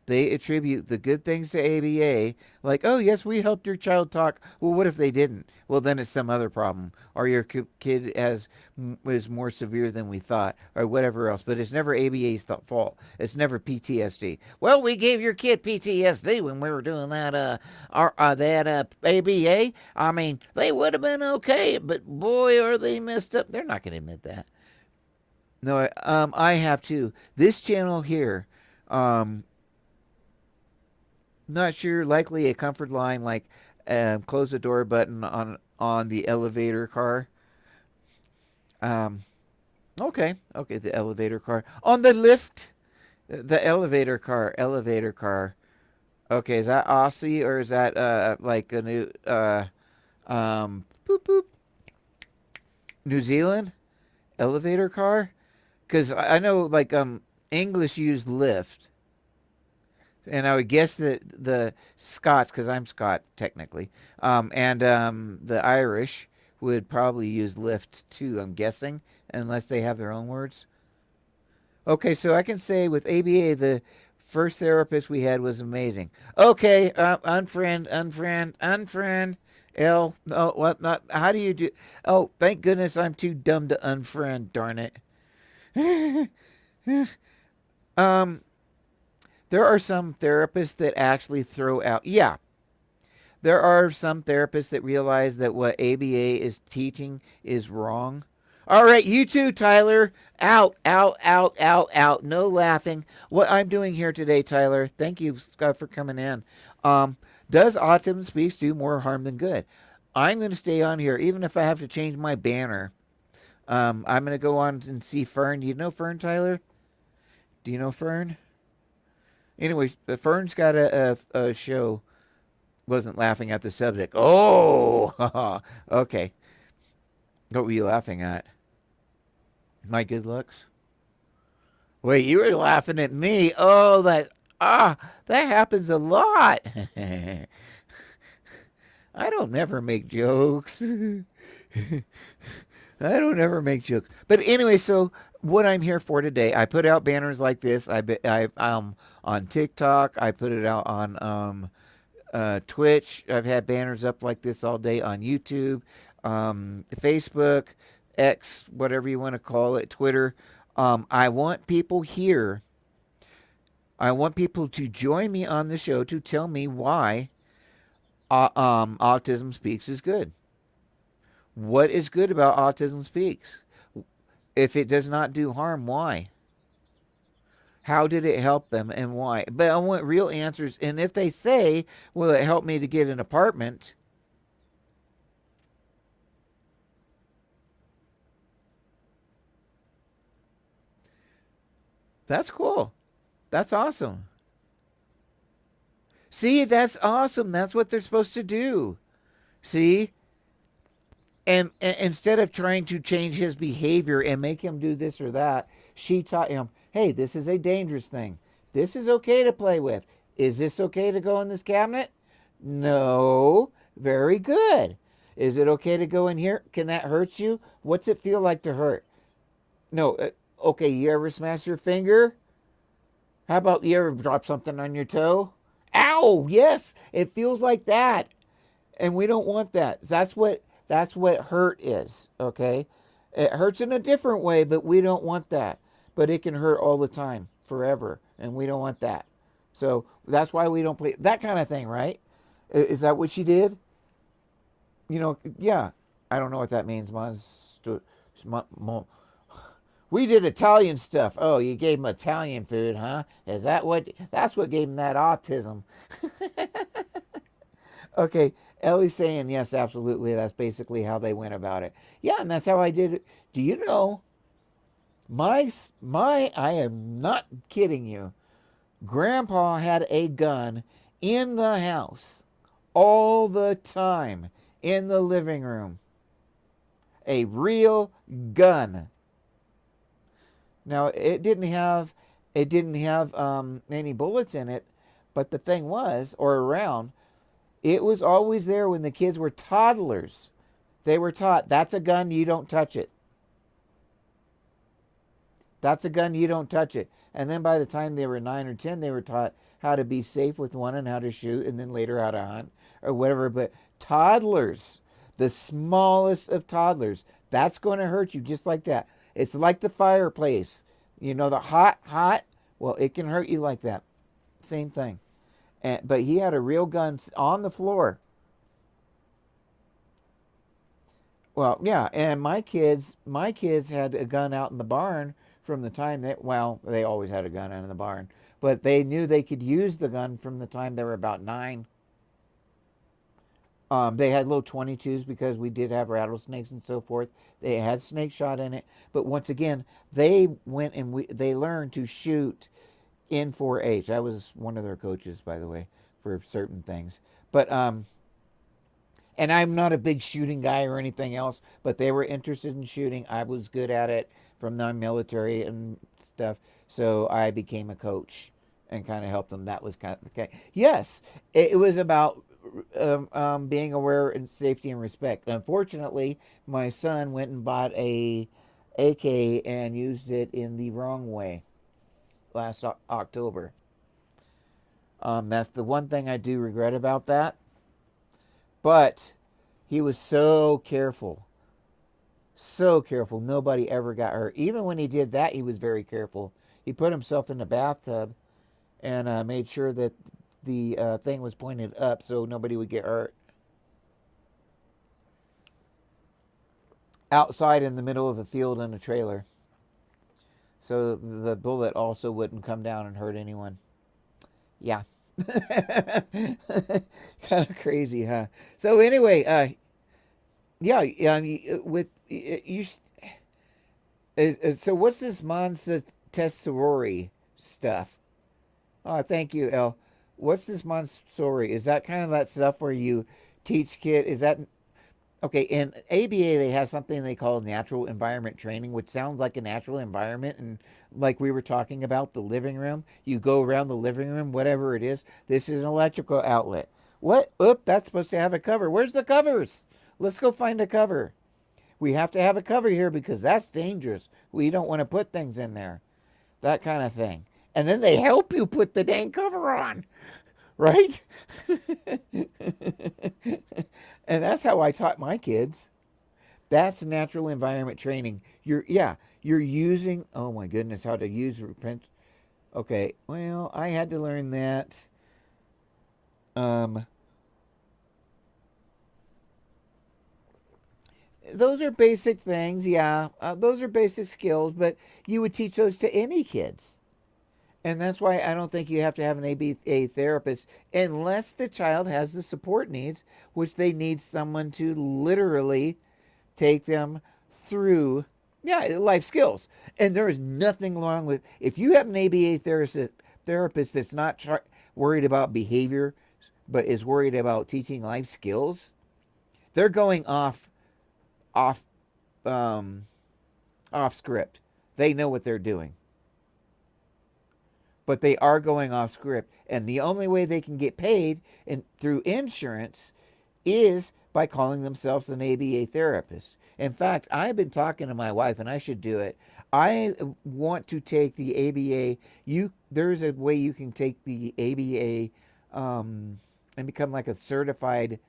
They attribute the good things to ABA, like, oh, yes, we helped your child talk. Well, what if they didn't? Well, then it's some other problem. Or your kid is more severe than we thought, or whatever else. But it's never ABA's fault. It's never PTSD. Well, we gave your kid PTSD when we were doing that ABA. I mean, they would have been okay, but boy, are they messed up. They're not going to admit that. No, I have to. This channel here, um, not sure. Likely a comfort line, like close the door button on the elevator car. Um, okay, the elevator car on the lift. The elevator car. Okay, is that Aussie or is that like a new boop boop New Zealand elevator car? Because I know like English used lift. And I would guess that the Scots, because I'm Scot technically, and the Irish would probably use lift too, I'm guessing, unless they have their own words. Okay, so I can say with ABA, the First therapist we had was amazing. Okay, unfriend. L. No, what? Not. How do you do? Oh, thank goodness I'm too dumb to unfriend. Darn it. um, there are some therapists that actually throw out. Yeah, there are some therapists that realize that what ABA is teaching is wrong. All right, you too, Tyler. Out. No laughing. What I'm doing here today, Tyler. Thank you, Scott, for coming in. Um, does Autism Speaks do more harm than good? I'm going to stay on here, even if I have to change my banner. I'm going to go on and see Fern. Do you know Fern, Tyler? Do you know Fern? Anyway, Fern's got a show. Wasn't laughing at the subject. Oh, okay. What were you laughing at? My good looks? Wait, you were laughing at me. Oh, that happens a lot. I don't never make jokes. I don't ever make jokes. But anyway, so what I'm here for today, I put out banners like this. I on TikTok. I put it out on Twitch. I've had banners up like this all day on YouTube, Facebook, X, whatever you want to call it, Twitter. I want people here. I want people to join me on the show to tell me why Autism Speaks is good. What is good about Autism Speaks? If it does not do harm, why? How did it help them and why? But I want real answers. And if they say, will it help me to get an apartment? That's cool. That's awesome. See, that's awesome. That's what they're supposed to do. See? And instead of trying to change his behavior and make him do this or that, she taught him, hey, this is a dangerous thing. This is okay to play with. Is this okay to go in this cabinet? No. Very good. Is it okay to go in here? Can that hurt you? What's it feel like to hurt? No. Okay, you ever smash your finger? How about you ever drop something on your toe? Ow! Yes, it feels like that. And we don't want that. That's what hurt is, okay? It hurts in a different way, but we don't want that. But it can hurt all the time, forever, and we don't want that. So that's why we don't play that kind of thing, right? Is that what she did? Yeah. I don't know what that means. We did Italian stuff. Oh, you gave him Italian food, huh? Is that what? That's what gave him that autism. Okay, Ellie's saying yes, absolutely. That's basically how they went about it. Yeah, and that's how I did it. Do you know my? I am not kidding you. Grandpa had a gun in the house all the time in the living room. A real gun. Now it didn't have any bullets in it, but the thing was, or around, it was always there when the kids were toddlers. They were taught that's a gun, you don't touch it. That's a gun, you don't touch it. And then by the time they were 9 or 10, they were taught how to be safe with one and how to shoot, and then later how to hunt or whatever. But toddlers, the smallest of toddlers, that's going to hurt you just like that. It's like the fireplace. The hot, well, it can hurt you like that. Same thing. But he had a real gun on the floor. Well, yeah, and my kids had a gun out in the barn from the time they always had a gun out in the barn, but they knew they could use the gun from the time they were about 9. They had little 22s because we did have rattlesnakes and so forth. They had snake shot in it, but once again, they went and they learned to shoot in 4-H. I was one of their coaches, by the way, for certain things. But and I'm not a big shooting guy or anything else, but they were interested in shooting. I was good at it from the military and stuff, so I became a coach and kind of helped them. That was kind of okay. Yes, it was about being aware and safety and respect. Unfortunately, my son went and bought a AK and used it in the wrong way last October. That's the one thing I do regret about that. But he was so careful. So careful. Nobody ever got hurt. Even when he did that, he was very careful. He put himself in the bathtub and made sure that the thing was pointed up so nobody would get hurt. Outside in the middle of a field in a trailer. So the bullet also wouldn't come down and hurt anyone. Yeah. Kind of crazy, huh? So anyway, yeah, with you. So what's this Montessori stuff? Oh, thank you, El. What's this Montessori? Is that kind of that stuff where you teach kid? Is that okay? In ABA, they have something they call natural environment training, which sounds like a natural environment. And like we were talking about the living room, you go around the living room, whatever it is. This is an electrical outlet. What? Oop, that's supposed to have a cover. Where's the covers? Let's go find a cover. We have to have a cover here because that's dangerous. We don't want to put things in there. That kind of thing. And then they help you put the dang cover on, right? And that's how I taught my kids. That's natural environment training. You're using, oh my goodness, how to use repent. Okay, well, I had to learn that. Um, those are basic things, yeah. Those are basic skills, but you would teach those to any kids. And that's why I don't think you have to have an ABA therapist unless the child has the support needs, which they need someone to literally take them through, yeah, life skills. And there is nothing wrong with if you have an ABA therapist that's not worried about behavior, but is worried about teaching life skills. They're going off um, off script. They know what they're doing, but they are going off script. And the only way they can get paid through insurance is by calling themselves an ABA therapist. In fact, I've been talking to my wife, and I should do it. I want to take the ABA. There's a way you can take the ABA and become like a certified,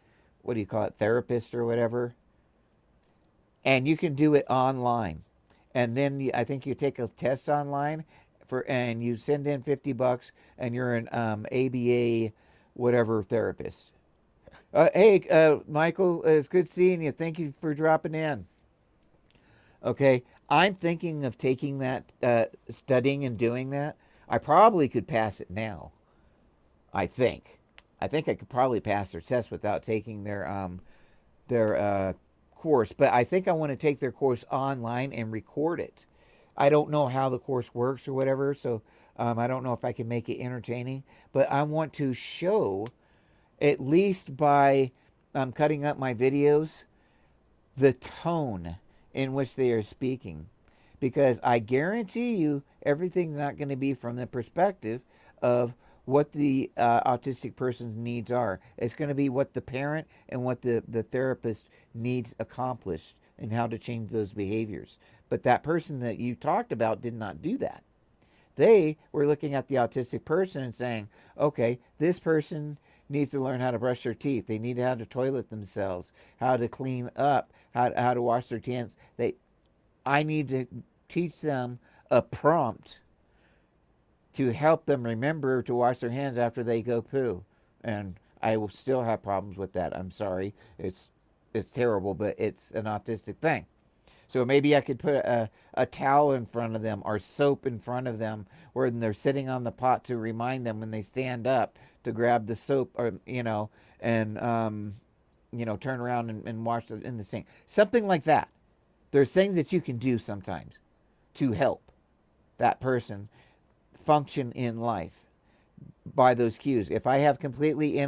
what do you call it, therapist or whatever. And you can do it online. And then I think you take a test online and you send in $50, and you're an ABA whatever therapist. Hey, Michael, it's good seeing you. Thank you for dropping in. Okay, I'm thinking of taking that, studying and doing that. I probably could pass it now. I think. I think I could probably pass their test without taking their course. But I think I want to take their course online and record it. I don't know how the course works or whatever, so I don't know if I can make it entertaining. But I want to show, at least by cutting up my videos, the tone in which they are speaking. Because I guarantee you everything's not going to be from the perspective of what the autistic person's needs are. It's going to be what the parent and what the therapist needs accomplished and how to change those behaviors. But that person that you talked about did not do that. They were looking at the autistic person and saying, okay, this person needs to learn how to brush their teeth. They need how to toilet themselves, how to clean up, how to wash their hands. I need to teach them a prompt to help them remember to wash their hands after they go poo. And I will still have problems with that. I'm sorry. It's terrible, but it's an autistic thing. So maybe I could put a towel in front of them or soap in front of them when they're sitting on the pot to remind them when they stand up to grab the soap or, and, turn around and wash it in the sink. Something like that. There's things that you can do sometimes to help that person function in life by those cues. If I have completely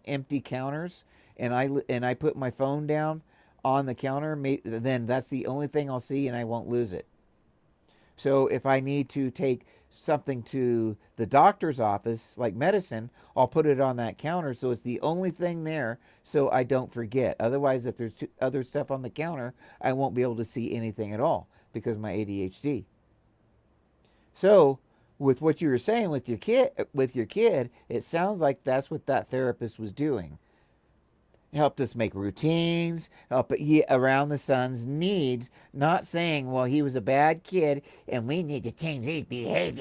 empty counters and I put my phone down on the counter, then that's the only thing I'll see and I won't lose it. So if I need to take something to the doctor's office, like medicine, I'll put it on that counter so it's the only thing there so I don't forget. Otherwise, if there's other stuff on the counter, I won't be able to see anything at all because of my ADHD. So with what you were saying with your kid, it sounds like that's what that therapist was doing. Helped us make routines, help it around the son's needs, not saying, well, he was a bad kid and we need to change his behaviors.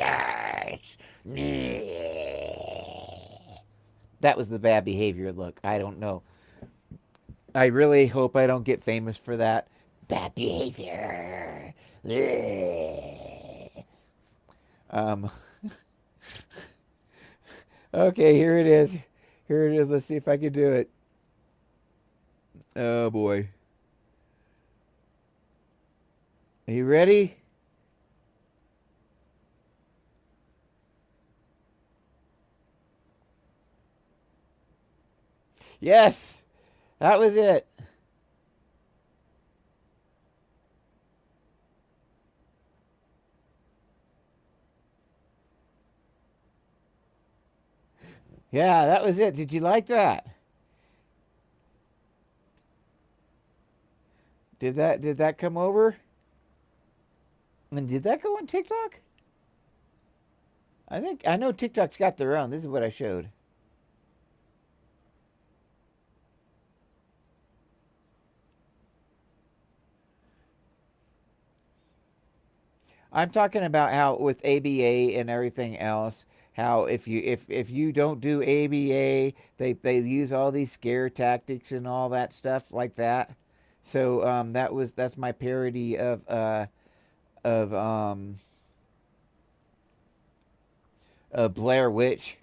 That was the bad behavior look. I don't know. I really hope I don't get famous for that. Bad behavior. um, okay, here it is. Here it is. Let's see if I can do it. Oh boy. Are you ready? Yes, that was it. Yeah, that was it. Did you like that? Did that come over? And did that go on TikTok? I know TikTok's got their own. This is what I showed. I'm talking about how with ABA and everything else, how if you don't do ABA, they use all these scare tactics and all that stuff like that. So that's my parody of Blair Witch.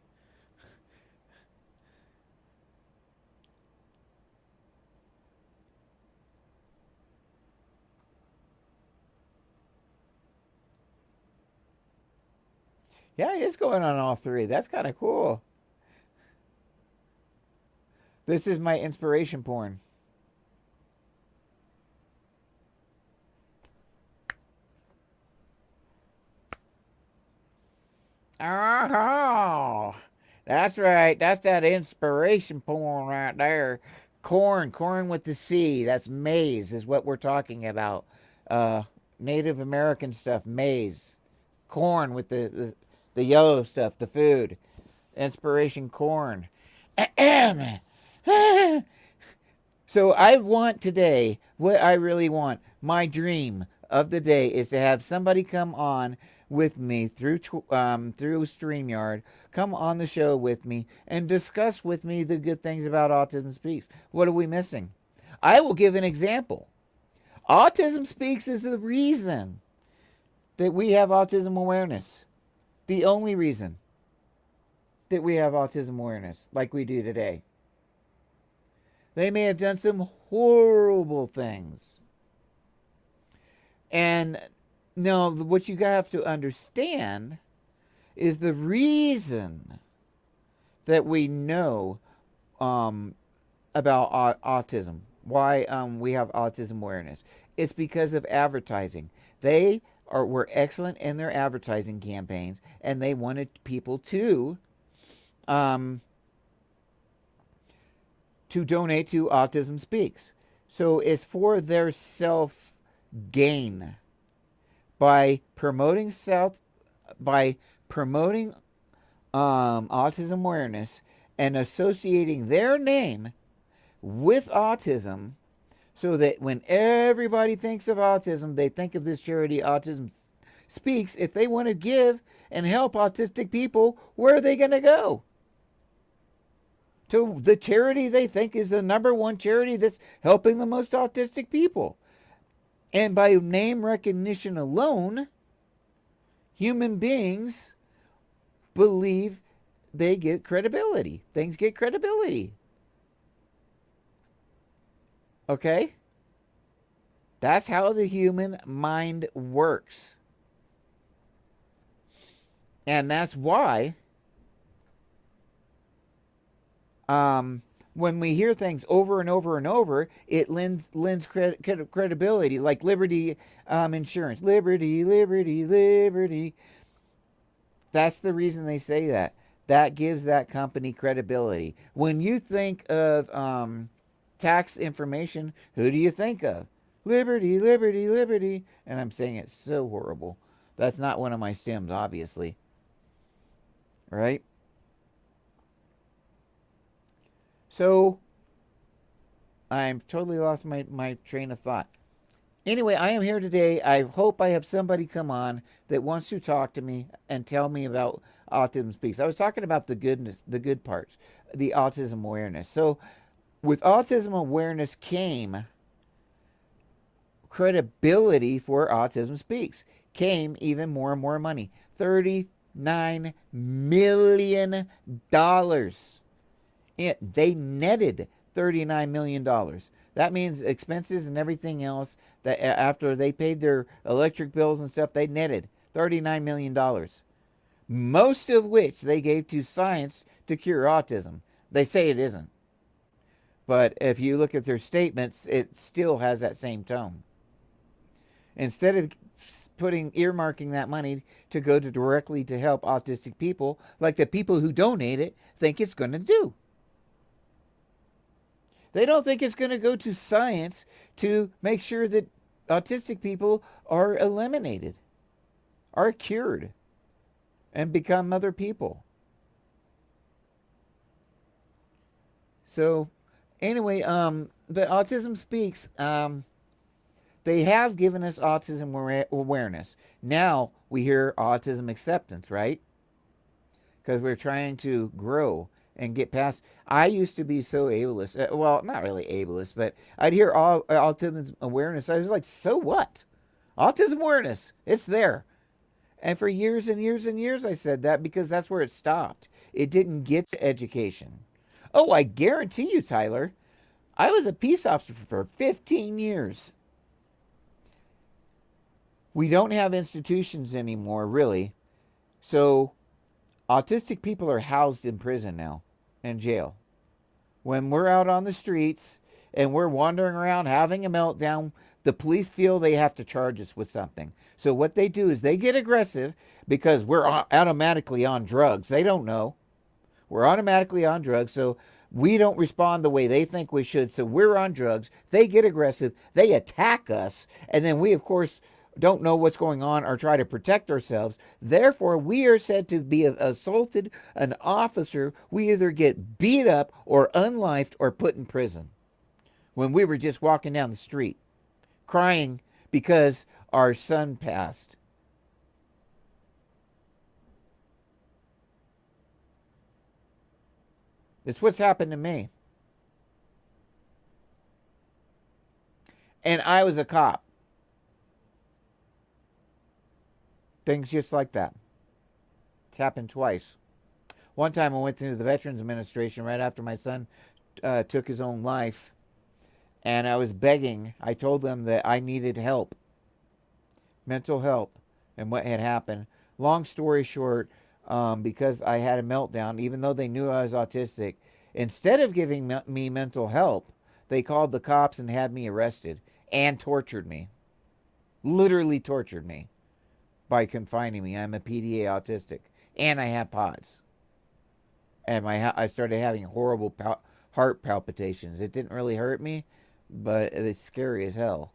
Yeah, it's going on all three. That's kind of cool. This is my inspiration porn. Oh, that's right. That's that inspiration porn right there. Corn with the C. That's maize, is what we're talking about. Uh, Native American stuff, maize. Corn with the yellow stuff, the food. Inspiration corn. Ahem. So I want today, what I really want, my dream of the day is to have somebody come on with me through StreamYard, come on the show with me and discuss with me the good things about Autism Speaks. What are we missing? I will give an example. Autism Speaks is the reason that we have autism awareness. The only reason that we have autism awareness like we do today. They may have done some horrible things. And no, what you have to understand is the reason that we know about autism, why we have autism awareness. It's because of advertising. Were excellent in their advertising campaigns, and they wanted people um, to donate to Autism Speaks. So it's for their self gain by promoting autism awareness and associating their name with autism, so that when everybody thinks of autism, they think of this charity, Autism Speaks. If they want to give and help autistic people, where are they going to go? To the charity they think is the number one charity that's helping the most autistic people. And by name recognition alone, human beings believe they get credibility. Things get credibility. Okay? That's how the human mind works. And that's why when we hear things over and over and over, it lends credibility, like Liberty Insurance. Liberty, liberty, liberty. That's the reason they say that. That gives that company credibility. When you think of tax information, who do you think of? Liberty, liberty, liberty. And I'm saying it so horrible. That's not one of my stims, obviously. right? So I'm totally lost my train of thought. Anyway, I am here today. I hope I have somebody come on that wants to talk to me and tell me about Autism Speaks. I was talking about the good parts, the autism awareness. So, with autism awareness came credibility for Autism Speaks, came even more and more money. $39 million. They netted $39 million. That means expenses and everything else that after they paid their electric bills and stuff, they netted $39 million. Most of which they gave to science to cure autism. They say it isn't. But if you look at their statements, it still has that same tone. Instead of earmarking that money to go to directly to help autistic people, like the people who donate it think it's going to do. They don't think it's going to go to science to make sure that autistic people are eliminated, are cured, and become other people. So, anyway, but Autism Speaks, they have given us autism awareness. Now we hear autism acceptance, right? Because we're trying to grow and get past. I used to be so ableist. Well, not really ableist, but I'd hear autism awareness. I was like, so what? Autism awareness, it's there. And for years and years and years, I said that because that's where it stopped. It didn't get to education. Oh, I guarantee you, Tyler, I was a peace officer for 15 years. We don't have institutions anymore, really. So autistic people are housed in prison now, in jail. When we're out on the streets and we're wandering around having a meltdown, the police feel they have to charge us with something. So what they do is they get aggressive because we're automatically on drugs. They don't know. We're automatically on drugs, so we don't respond the way they think we should. So we're on drugs. They get aggressive. They attack us. And then we, of course, don't know what's going on or try to protect ourselves. Therefore, we are said to be assaulted an officer. We either get beat up or unlifed or put in prison when we were just walking down the street crying because our son passed. It's what's happened to me. And I was a cop. Things just like that. It's happened twice. One time I went into the Veterans Administration right after my son took his own life. And I was begging. I told them that I needed help. Mental help. And what had happened. Long story short, because I had a meltdown, even though they knew I was autistic, instead of giving me mental help, they called the cops and had me arrested and tortured me. Literally tortured me by confining me. I'm a PDA autistic and I have POTS. And I started having horrible heart palpitations. It didn't really hurt me, but it's scary as hell.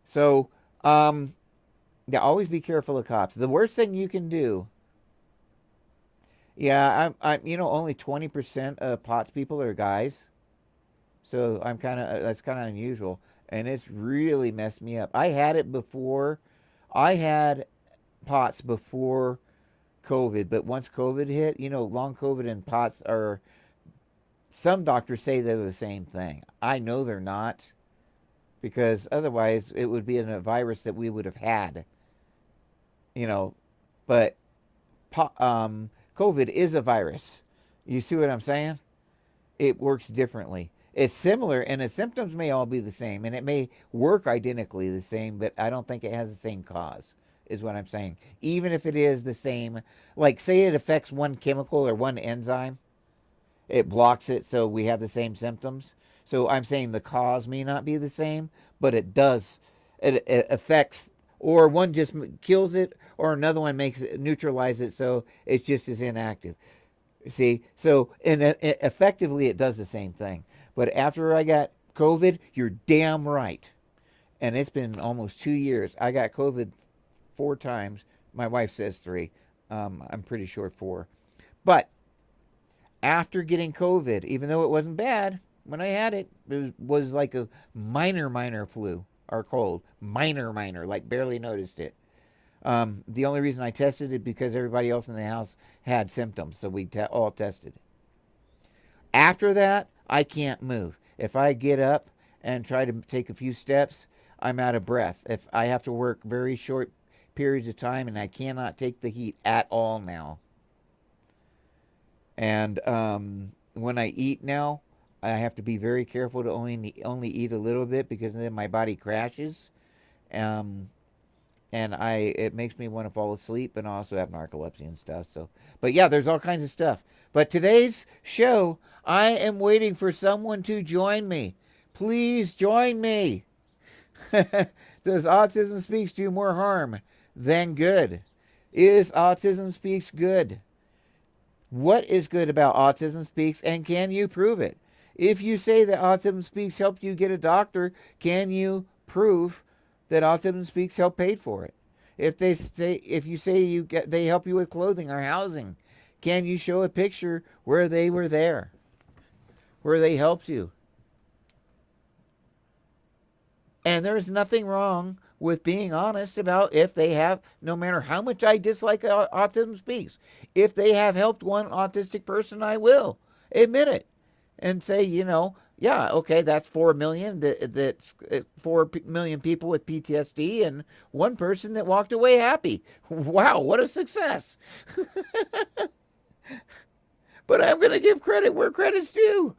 So, yeah, always be careful of cops. The worst thing you can do. Yeah, only 20% of POTS people are guys. So that's kind of unusual. And it's really messed me up. I had it before. I had POTS before COVID, but once COVID hit, long COVID and POTS are, some doctors say they're the same thing. I know they're not, because otherwise it would be a virus that we would have had. But COVID is a virus. You see what I'm saying? It works differently. It's similar, and the symptoms may all be the same, and it may work identically the same, but I don't think it has the same cause, is what I'm saying. Even if it is the same, like say it affects one chemical or one enzyme, it blocks it so we have the same symptoms. So I'm saying the cause may not be the same, but it does. It affects, or one just kills it, or another one makes it, neutralize it, so it's just as inactive. See, so effectively it does the same thing. But after I got COVID, you're damn right. And it's been almost 2 years. I got COVID 4 times, My wife says 3. I'm pretty sure 4. But after getting COVID, even though it wasn't bad when I had it, it was like a minor flu or cold. Minor, like barely noticed it. The only reason I tested it because everybody else in the house had symptoms, so we all tested. After that, I can't move. If I get up and try to take a few steps, I'm out of breath. If I have to work very short periods of time, and I cannot take the heat at all now. And when I eat now, I have to be very careful to only eat a little bit because then my body crashes. Um, and it makes me want to fall asleep, and I also have narcolepsy and stuff. So, but yeah, there's all kinds of stuff. But today's show, I am waiting for someone to join me. Please join me. Does Autism Speaks do more harm than good? Is Autism Speaks good? What is good about Autism Speaks, and can you prove it? If you say that Autism Speaks helped you get a doctor, can you prove that Autism Speaks helped paid for it? If you say they help you with clothing or housing, can you show a picture where they were there, where they helped you? And there's nothing wrong with being honest about if they have, no matter how much I dislike Autism Speaks, if they have helped one autistic person, I will admit it and say, yeah, okay, that's 4 million. That's 4 million people with PTSD and one person that walked away happy. Wow, what a success. But I'm going to give credit where credit's due.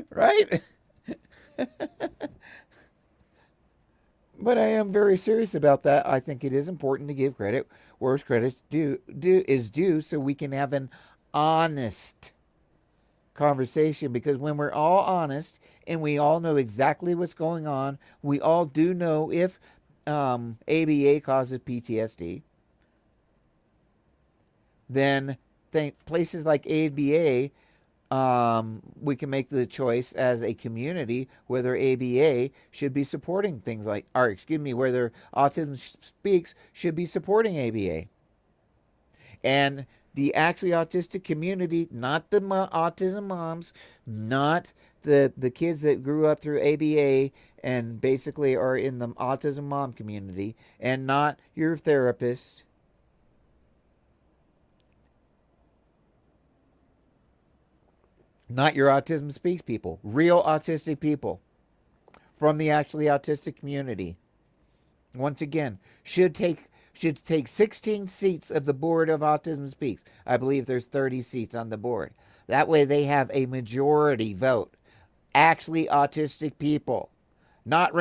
Right? But I am very serious about that. I think it is important to give credit where credit's due so we can have an honest conversation, because when we're all honest and we all know exactly what's going on, we all do know if ABA causes PTSD, then places like ABA, we can make the choice as a community whether ABA should be supporting things like, or excuse me, whether Autism Speaks should be supporting ABA. And the actually autistic community, not the autism moms, not the kids that grew up through ABA and basically are in the autism mom community, and not your therapist. Not your Autism Speaks people, real autistic people from the actually autistic community. Once again, should take 16 seats of the board of Autism Speaks. I believe there's 30 seats on the board. That way they have a majority vote. Actually autistic people. Not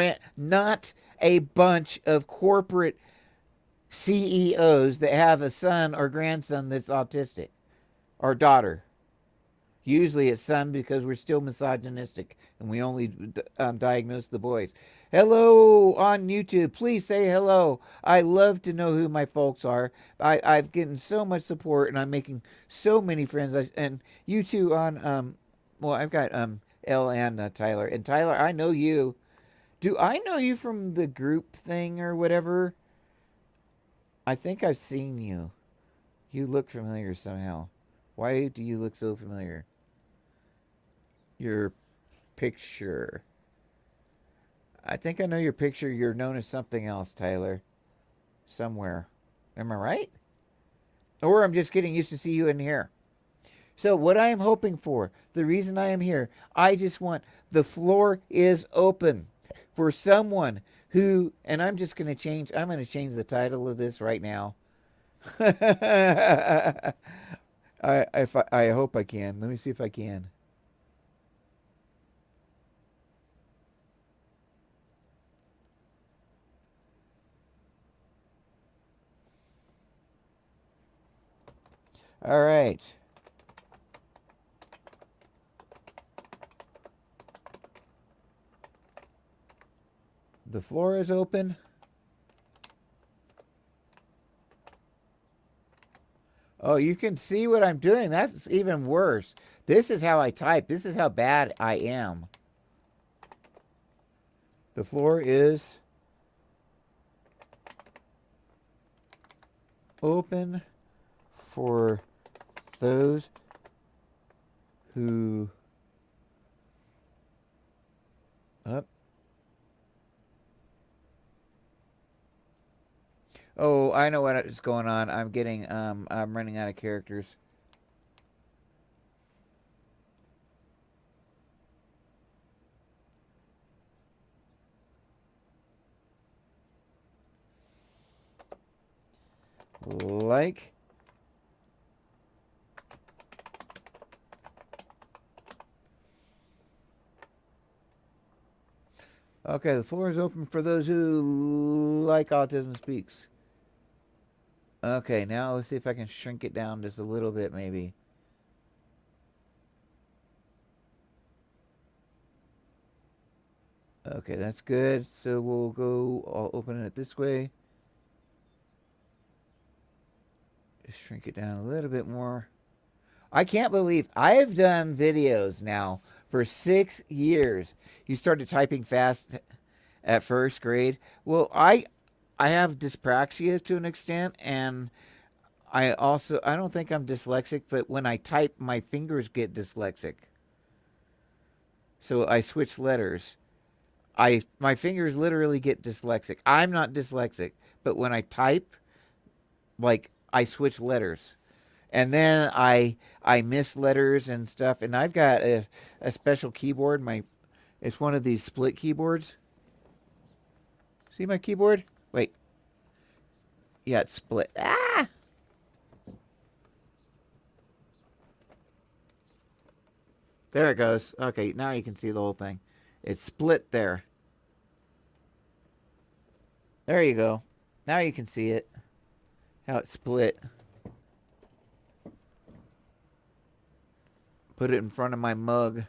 a bunch of corporate CEOs that have a son or grandson that's autistic, or daughter. Usually it's son, because we're still misogynistic and we only diagnose the boys. Hello on YouTube. Please say hello. I love to know who my folks are. I've gotten so much support and I'm making so many friends. And you too on, well, I've got Elle and Tyler. And Tyler, I know you. Do I know you from the group thing or whatever? I think I've seen you. You look familiar somehow. Why do you look so familiar? Your picture. I think I know your picture. You're known as something else, Tyler. Somewhere. Am I right? Or I'm just getting used to see you in here. So what I am hoping for, the reason I am here, I just want, the floor is open for someone who, and I'm going to change the title of this right now. I hope I can. Let me see if I can. All right. The floor is open. Oh, you can see what I'm doing. That's even worse. This is how I type. This is how bad I am. The floor is open for those who up. Oh, I know what is going on. I'm running out of characters. Like. Okay, the floor is open for those who like Autism Speaks. Okay, now let's see if I can shrink it down just a little bit, maybe. Okay, that's good. So I'll open it this way. Just shrink it down a little bit more. I can't believe I've done videos now for 6 years. You started typing fast at first grade. Well, I have dyspraxia to an extent, and I don't think I'm dyslexic, but when I type, my fingers get dyslexic. So I switch letters. I My fingers literally get dyslexic. I'm not dyslexic, but when I type, like I switch letters. And then I miss letters and stuff, and I've got a special keyboard. It's one of these split keyboards. See my keyboard? Wait. Yeah, it's split. Ah! There it goes. Okay, now you can see the whole thing. It's split there. There you go. Now you can see it. How it's split. Put it in front of my mug.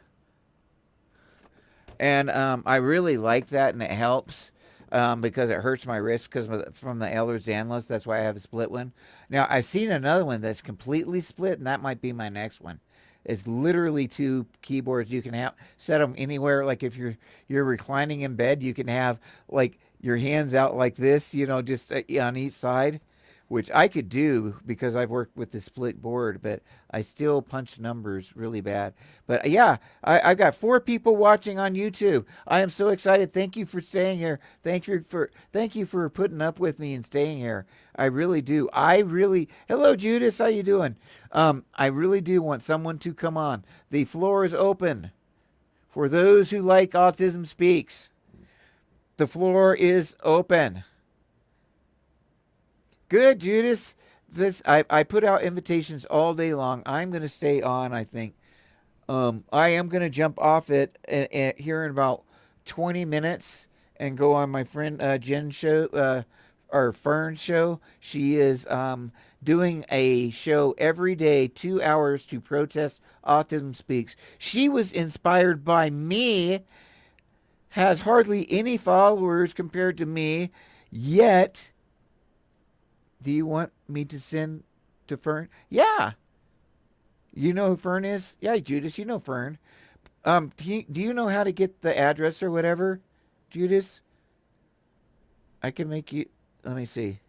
And I really like that, and it helps because it hurts my wrist from the Ehlers-Danlos. That's why I have a split one. Now, I've seen another one that's completely split, and that might be my next one. It's literally two keyboards. You can set them anywhere. Like if you're reclining in bed, you can have like your hands out like this, just on each side, which I could do because I've worked with the split board, but I still punch numbers really bad. But yeah, I've got 4 people watching on YouTube. I am so excited. Thank you for staying here. Thank you for putting up with me and staying here. I really do. Hello Judas, how you doing? I really do want someone to come on. The floor is open for those who like Autism Speaks. The floor is open. Good, Judas. I put out invitations all day long. I'm going to stay on, I think. I am going to jump off it here in about 20 minutes and go on my friend Jen's show, or Fern's show. She is doing a show every day, 2 hours to protest Autism Speaks. She was inspired by me, has hardly any followers compared to me, yet. Do you want me to send to Fern? Yeah. You know who Fern is? Yeah, Judas, you know Fern. Do you know how to get the address or whatever, Judas? I can make you. Let me see.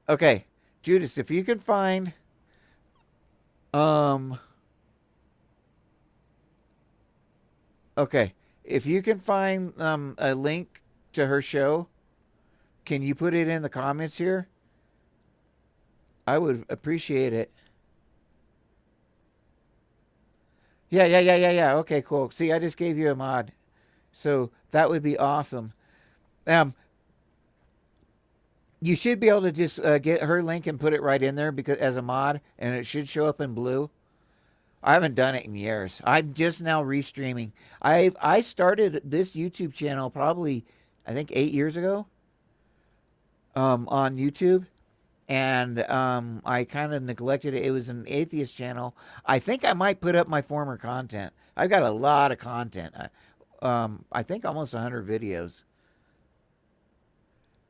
Okay, Judas, if you can find. Um. Okay, if you can find a link to her show, can you put it in the comments here? I would appreciate it. Yeah. Okay, cool. See, I just gave you a mod. So that would be awesome. Um, you should be able to just get her link and put it right in there because as a mod, and it should show up in blue. I haven't done it in years. I'm just now restreaming. I started this YouTube channel probably, I think 8 years ago. On YouTube, and I kind of neglected it. It was an atheist channel. I think I might put up my former content. I've got a lot of content. I think almost 100 videos.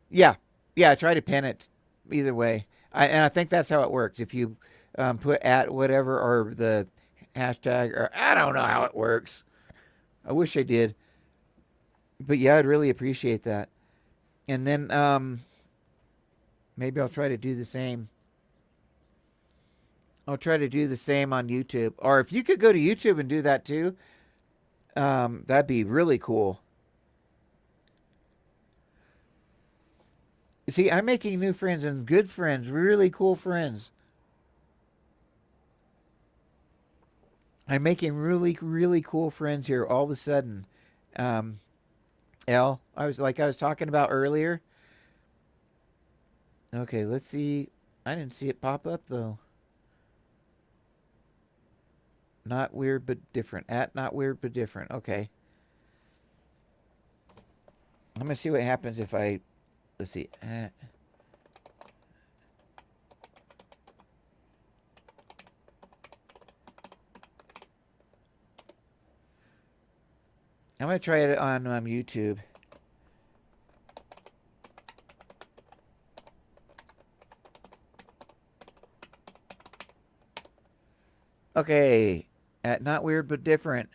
Yeah, yeah. I try to pin it either way, and I think that's how it works. If you put at whatever or the hashtag, or I don't know how it works. I wish I did, but yeah, I'd really appreciate that. And then Maybe I'll try to do the same. I'll try to do the same on YouTube. Or if you could go to YouTube and do that too, that'd be really cool. See, I'm making new friends and good friends, really cool friends. I'm making really, really cool friends here all of a sudden. Um, I was talking about earlier. Okay, let's see. I didn't see it pop up though. Not weird but different. At not weird but different. Okay. I'm gonna see what happens if I let's see. I'm gonna try it on YouTube. Okay, at not weird but different.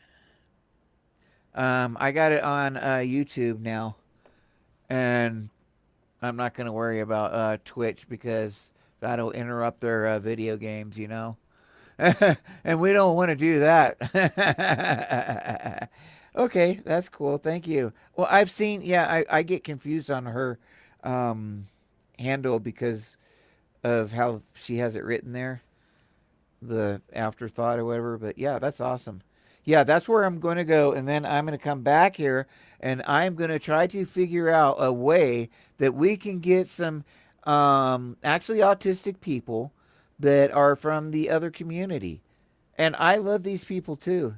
I got it on YouTube now, and I'm not gonna worry about Twitch because that'll interrupt their video games, you know. And we don't want to do that. Okay, that's cool. Thank you. Well, I've seen. Yeah, I get confused on her um, handle because of how she has it written there, the afterthought or whatever. But yeah, that's awesome. Yeah, that's where I'm going to go, and then I'm going to come back here, and I'm going to try to figure out a way that we can get some actually autistic people that are from the other community, and I love these people too.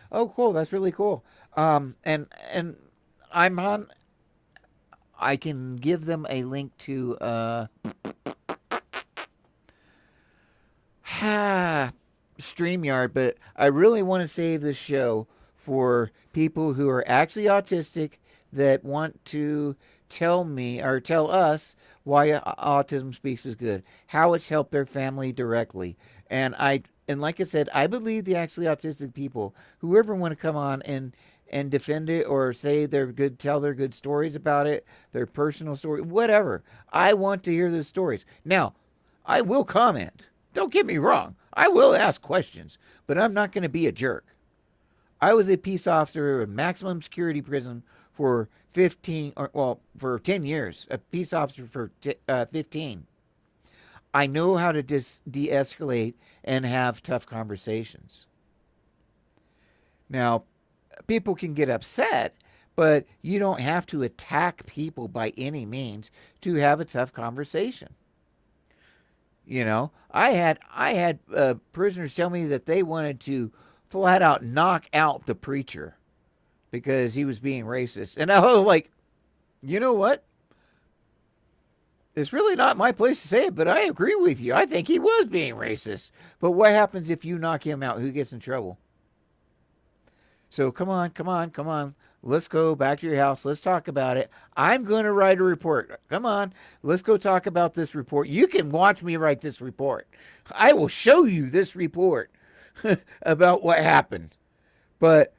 Oh, cool! That's really cool. And I'm on. I can give them a link to StreamYard, but I really want to save this show for people who are actually autistic that want to tell me or tell us why Autism Speaks is good, how it's helped their family directly. And like I said, I believe the actually autistic people, whoever want to come on and defend it or say they're good, tell their good stories about it, their personal story, whatever. I want to hear those stories. Now, I will comment. Don't get me wrong. I will ask questions, but I'm not going to be a jerk. I was a peace officer in maximum security prison for 15, or well, for 10 years. A peace officer for 15. I know how to de-escalate and have tough conversations. Now, people can get upset, but you don't have to attack people by any means to have a tough conversation. You know, I had prisoners tell me that they wanted to flat out knock out the preacher because he was being racist, and I was like, you know what? It's really not my place to say it, but I agree with you. I think he was being racist. But what happens if you knock him out? Who gets in trouble? So come on, come on, come on. Let's go back to your house. Let's talk about it. I'm going to write a report. Come on. Let's go talk about this report. You can watch me write this report. I will show you this report about what happened. But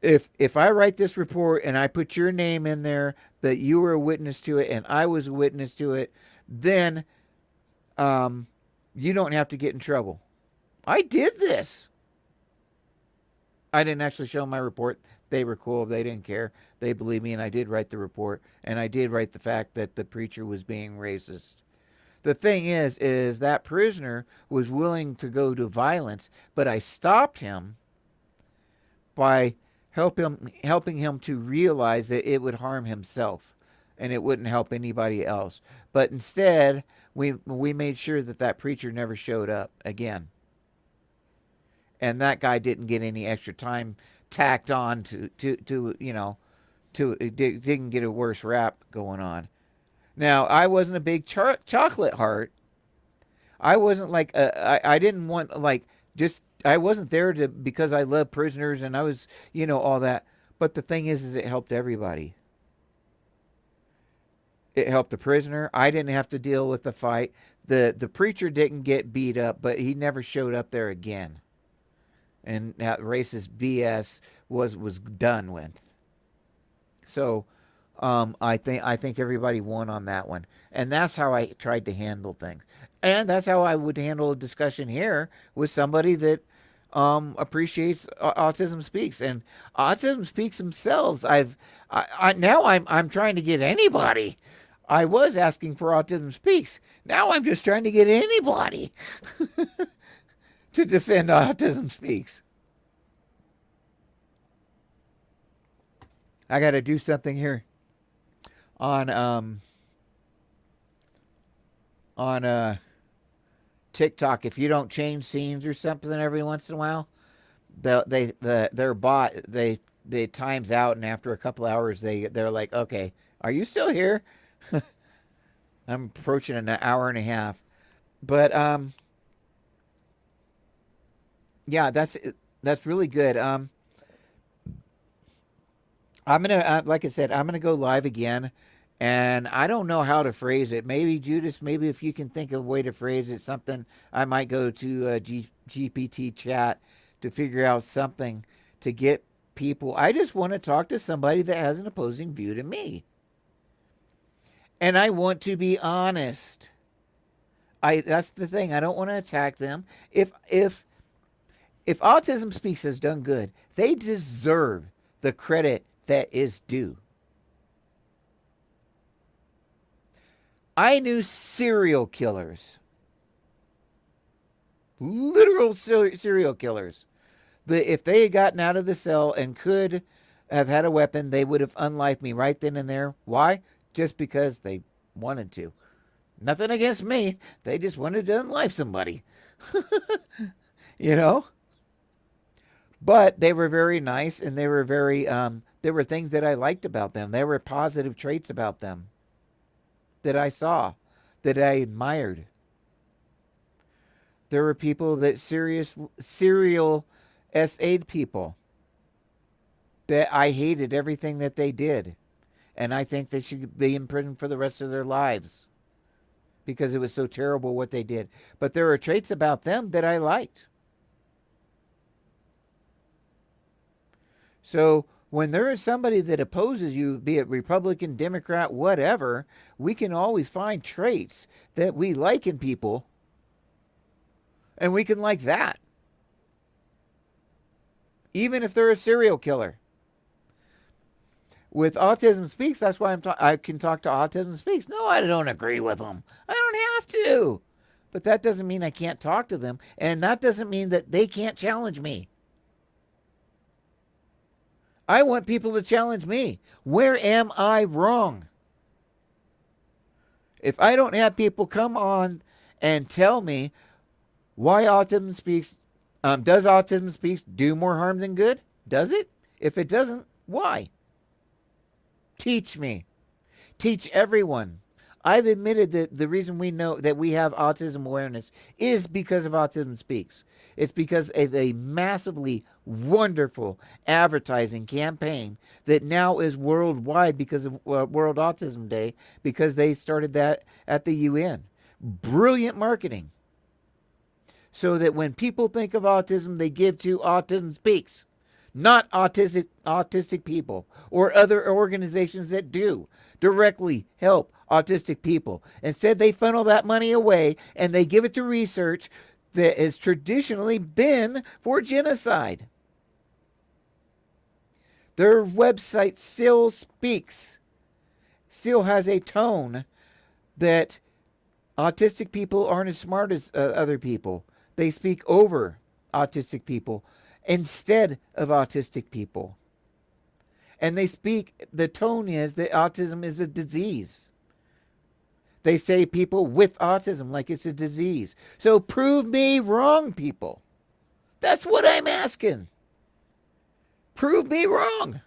if I write this report and I put your name in there that you were a witness to it and I was a witness to it, then you don't have to get in trouble. I did this. I didn't actually show my report. They were cool. They didn't care. They believed me, and I did write the report, and I did write the fact that the preacher was being racist. The thing is that prisoner was willing to go to violence, but I stopped him by helping him to realize that it would harm himself, and it wouldn't help anybody else. But instead, we made sure that that preacher never showed up again, and that guy didn't get any extra time tacked on to you know to it didn't get a worse rap going on. Now I wasn't a big chocolate heart. I wasn't like I didn't want like just I wasn't there to because I love prisoners and I was all that. But the thing is it helped everybody. It helped the prisoner. I didn't have to deal with the fight. The preacher didn't get beat up, but he never showed up there again. And that racist BS was done with. So I think everybody won on that one, and that's how I tried to handle things, and that's how I would handle a discussion here with somebody that appreciates Autism Speaks and Autism Speaks themselves. Now I'm trying to get anybody. I was asking for Autism Speaks. Now I'm just trying to get anybody to defend Autism Speaks. I got to do something here on on TikTok. If you don't change scenes or something every once in a while, their bot they times out, and after a couple hours they're like, okay, are you still here? I'm approaching an hour and a half, but yeah, that's really good. I'm gonna like I said, I'm gonna go live again, and I don't know how to phrase it. Maybe Judas, maybe if you can think of a way to phrase it, something I might go to GPT chat to figure out something to get people. I just want to talk to somebody that has an opposing view to me, and I want to be honest. I That's the thing. I don't want to attack them. If Autism Speaks has done good, they deserve the credit that is due. I knew serial killers, literal serial killers, that if they had gotten out of the cell and could have had a weapon, they would have unlived me right then and there. Why? Just because they wanted to. Nothing against me. They just wanted to unlive somebody. you know? But they were very nice, and they were very, there were things that I liked about them. There were positive traits about them that I saw, that I admired. There were people that serial SA'd people that I hated everything that they did. And I think they should be in prison for the rest of their lives because it was so terrible what they did. But there are traits about them that I liked. So when there is somebody that opposes you, be it Republican, Democrat, whatever, we can always find traits that we like in people, and we can like that, even if they're a serial killer. With Autism Speaks, that's why I can talk to Autism Speaks. No, I don't agree with them. I don't have to. But that doesn't mean I can't talk to them, and that doesn't mean that they can't challenge me. I want people to challenge me. Where am I wrong? If I don't have people come on and tell me why Autism Speaks, does Autism Speaks do more harm than good? Does it? If it doesn't, why? Teach me. Teach everyone. I've admitted that the reason we know that we have autism awareness is because of Autism Speaks. It's because of a massively wonderful advertising campaign that now is worldwide because of World Autism Day, because they started that at the UN. Brilliant marketing. So that when people think of autism, they give to Autism Speaks, not autistic people or other organizations that do directly help autistic people. Instead, they funnel that money away and they give it to research that has traditionally been for genocide. Their website still speaks, still has a tone that autistic people aren't as smart as other people. They speak over autistic people instead of autistic people. And the tone is that autism is a disease. They say people with autism like it's a disease. So prove me wrong, people. That's what I'm asking. Prove me wrong.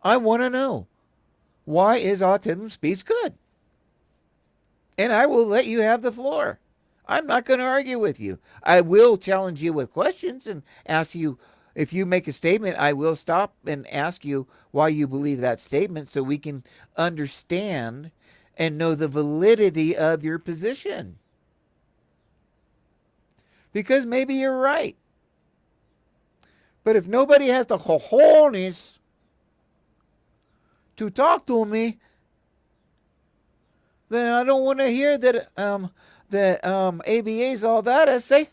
I want to know, why is Autism Speaks good? And I will let you have the floor. I'm not going to argue with you. I will challenge you with questions and ask you, if you make a statement, I will stop and ask you why you believe that statement so we can understand and know the validity of your position. Because maybe you're right. But if nobody has the cojones to talk to me, then I don't want to hear that ABA's all that. I say,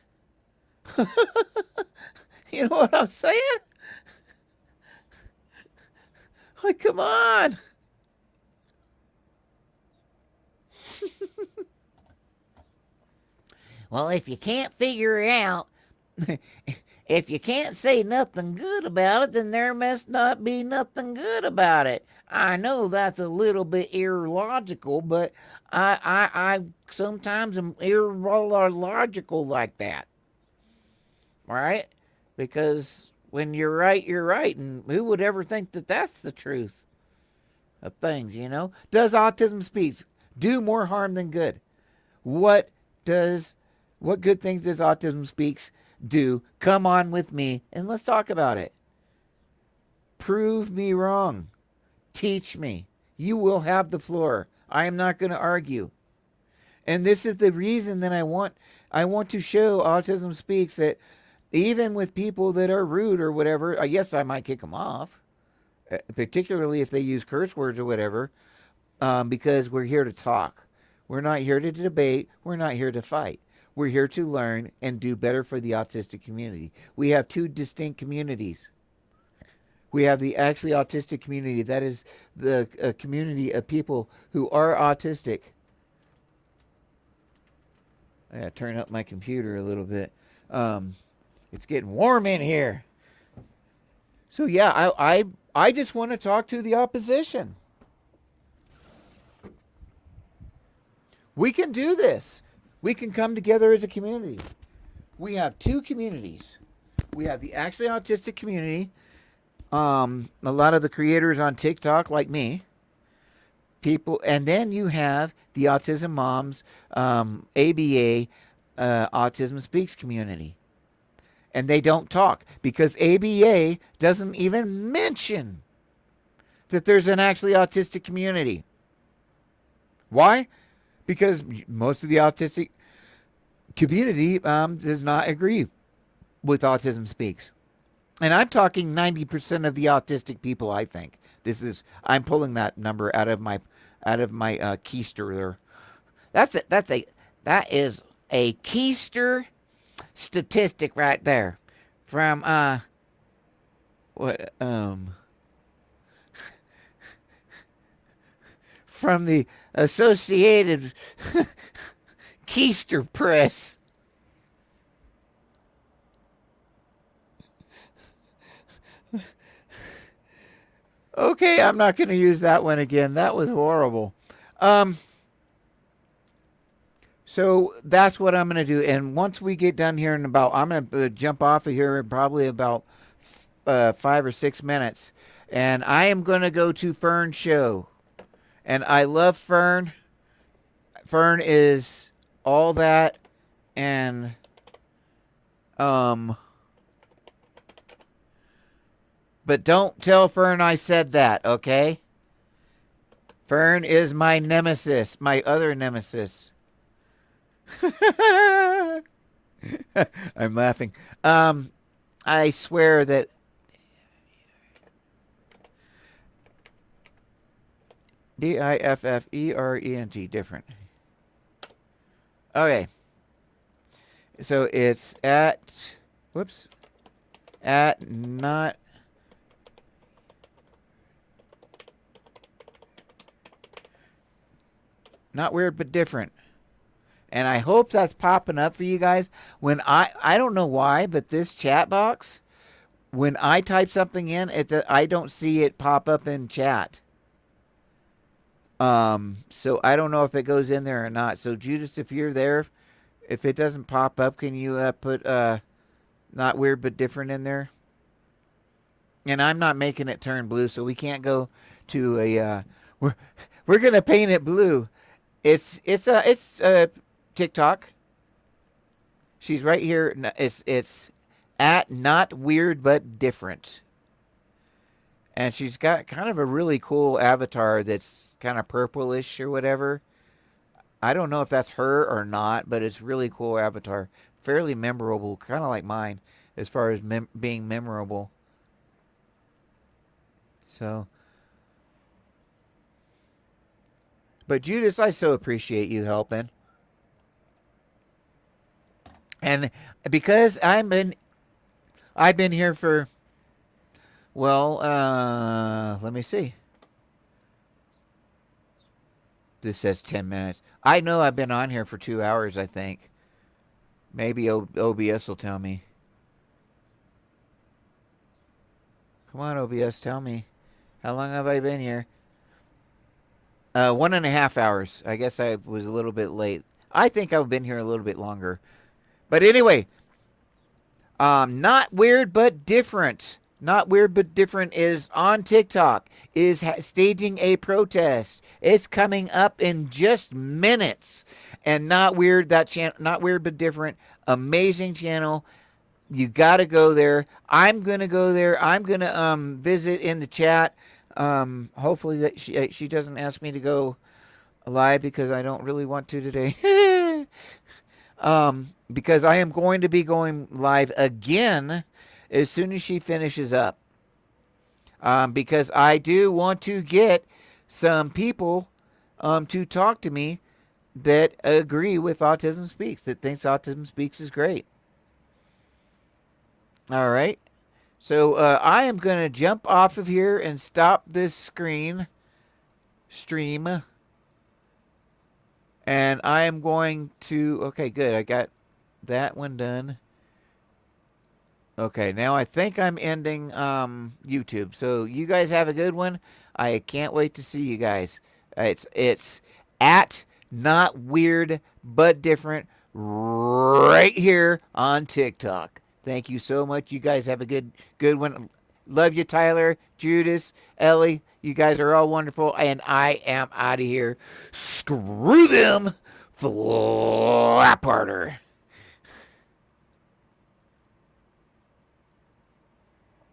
you know what I'm saying? Like, come on. Well, if you can't figure it out, if you can't say nothing good about it, then there must not be nothing good about it. I know that's a little bit illogical, but I sometimes am illogical like that, right? Because when you're right, you're right, and who would ever think that that's the truth of things, you know? Does autism speaks do more harm than good? What does what good things does autism speaks do? Come on with me and let's talk about it. Prove me wrong. Teach me. You will have the floor. I am not going to argue. And this is the reason that I want to show Autism Speaks that even with people that are rude or whatever, yes, I might kick them off, particularly if they use curse words or whatever, because we're here to talk. We're not here to debate. We're not here to fight. We're here to learn and do better for the autistic community. We have two distinct communities. We have the actually autistic community. That is the community of people who are autistic. I gotta turn up my computer a little bit. It's getting warm in here. So yeah, I just want to talk to the opposition. We can do this. We can come together as a community. We have two communities. We have the actually autistic community. A lot of the creators on TikTok, like me, people, and then you have the Autism Moms, ABA, Autism Speaks community. And they don't talk because ABA doesn't even mention that there's an actually autistic community. Why? Because most of the autistic community does not agree with Autism Speaks. And I'm talking 90% of the autistic people, I think. I'm pulling that number out of my keister there. That is a keister statistic right there from what from the Associated Keister Press. Okay, I'm not going to use that one again. That was horrible. So that's what I'm going to do. And once we get done here I'm going to jump off of here in probably about 5 or 6 minutes. And I am going to go to Fern's show. And I love Fern. Fern is all that. And, but don't tell Fern I said that, okay? Fern is my nemesis, my other nemesis. I'm laughing. I swear that Different. Different. Okay. So it's at not weird but different. And I hope that's popping up for you guys. When I don't know why, but this chat box, when I type something in, I don't see it pop up in chat. So I don't know if it goes in there or not. So Judas, if you're there, if it doesn't pop up, can you put not weird but different in there? And I'm not making it turn blue, so we can't go to a we're gonna paint it blue. It's TikTok. She's right here. It's at not weird but different. And she's got kind of a really cool avatar that's kind of purplish or whatever. I don't know if that's her or not, but it's really cool avatar. Fairly memorable, kind of like mine as far as being memorable. So But Judas, I so appreciate you helping. And because I've been here for, well, let me see. This says 10 minutes. I know I've been on here for 2 hours, I think. Maybe OBS will tell me. Come on, OBS, tell me. How long have I been here? 1.5 hours. I guess I was a little bit late. I think I've been here a little bit longer. But anyway, not weird but different. Not weird but different is on TikTok. Is staging a protest. It's coming up in just minutes. And not weird, that channel, not weird but different. Amazing channel. You got to go there. I'm gonna go there. I'm gonna visit in the chat. Hopefully that she doesn't ask me to go live because I don't really want to today. Because I am going to be going live again as soon as she finishes up. Because I do want to get some people to talk to me that agree with Autism Speaks, that thinks Autism Speaks is great. All right. So I am going to jump off of here and stop this stream. And I am going to, okay, good. I got that one done. Okay, now I think I'm ending YouTube. So you guys have a good one. I can't wait to see you guys. It's at Not Weird But Different right here on TikTok. Thank you so much. You guys have a good one. Love you, Tyler, Judas, Ellie. You guys are all wonderful. And I am out of here. Screw them. Flap harder.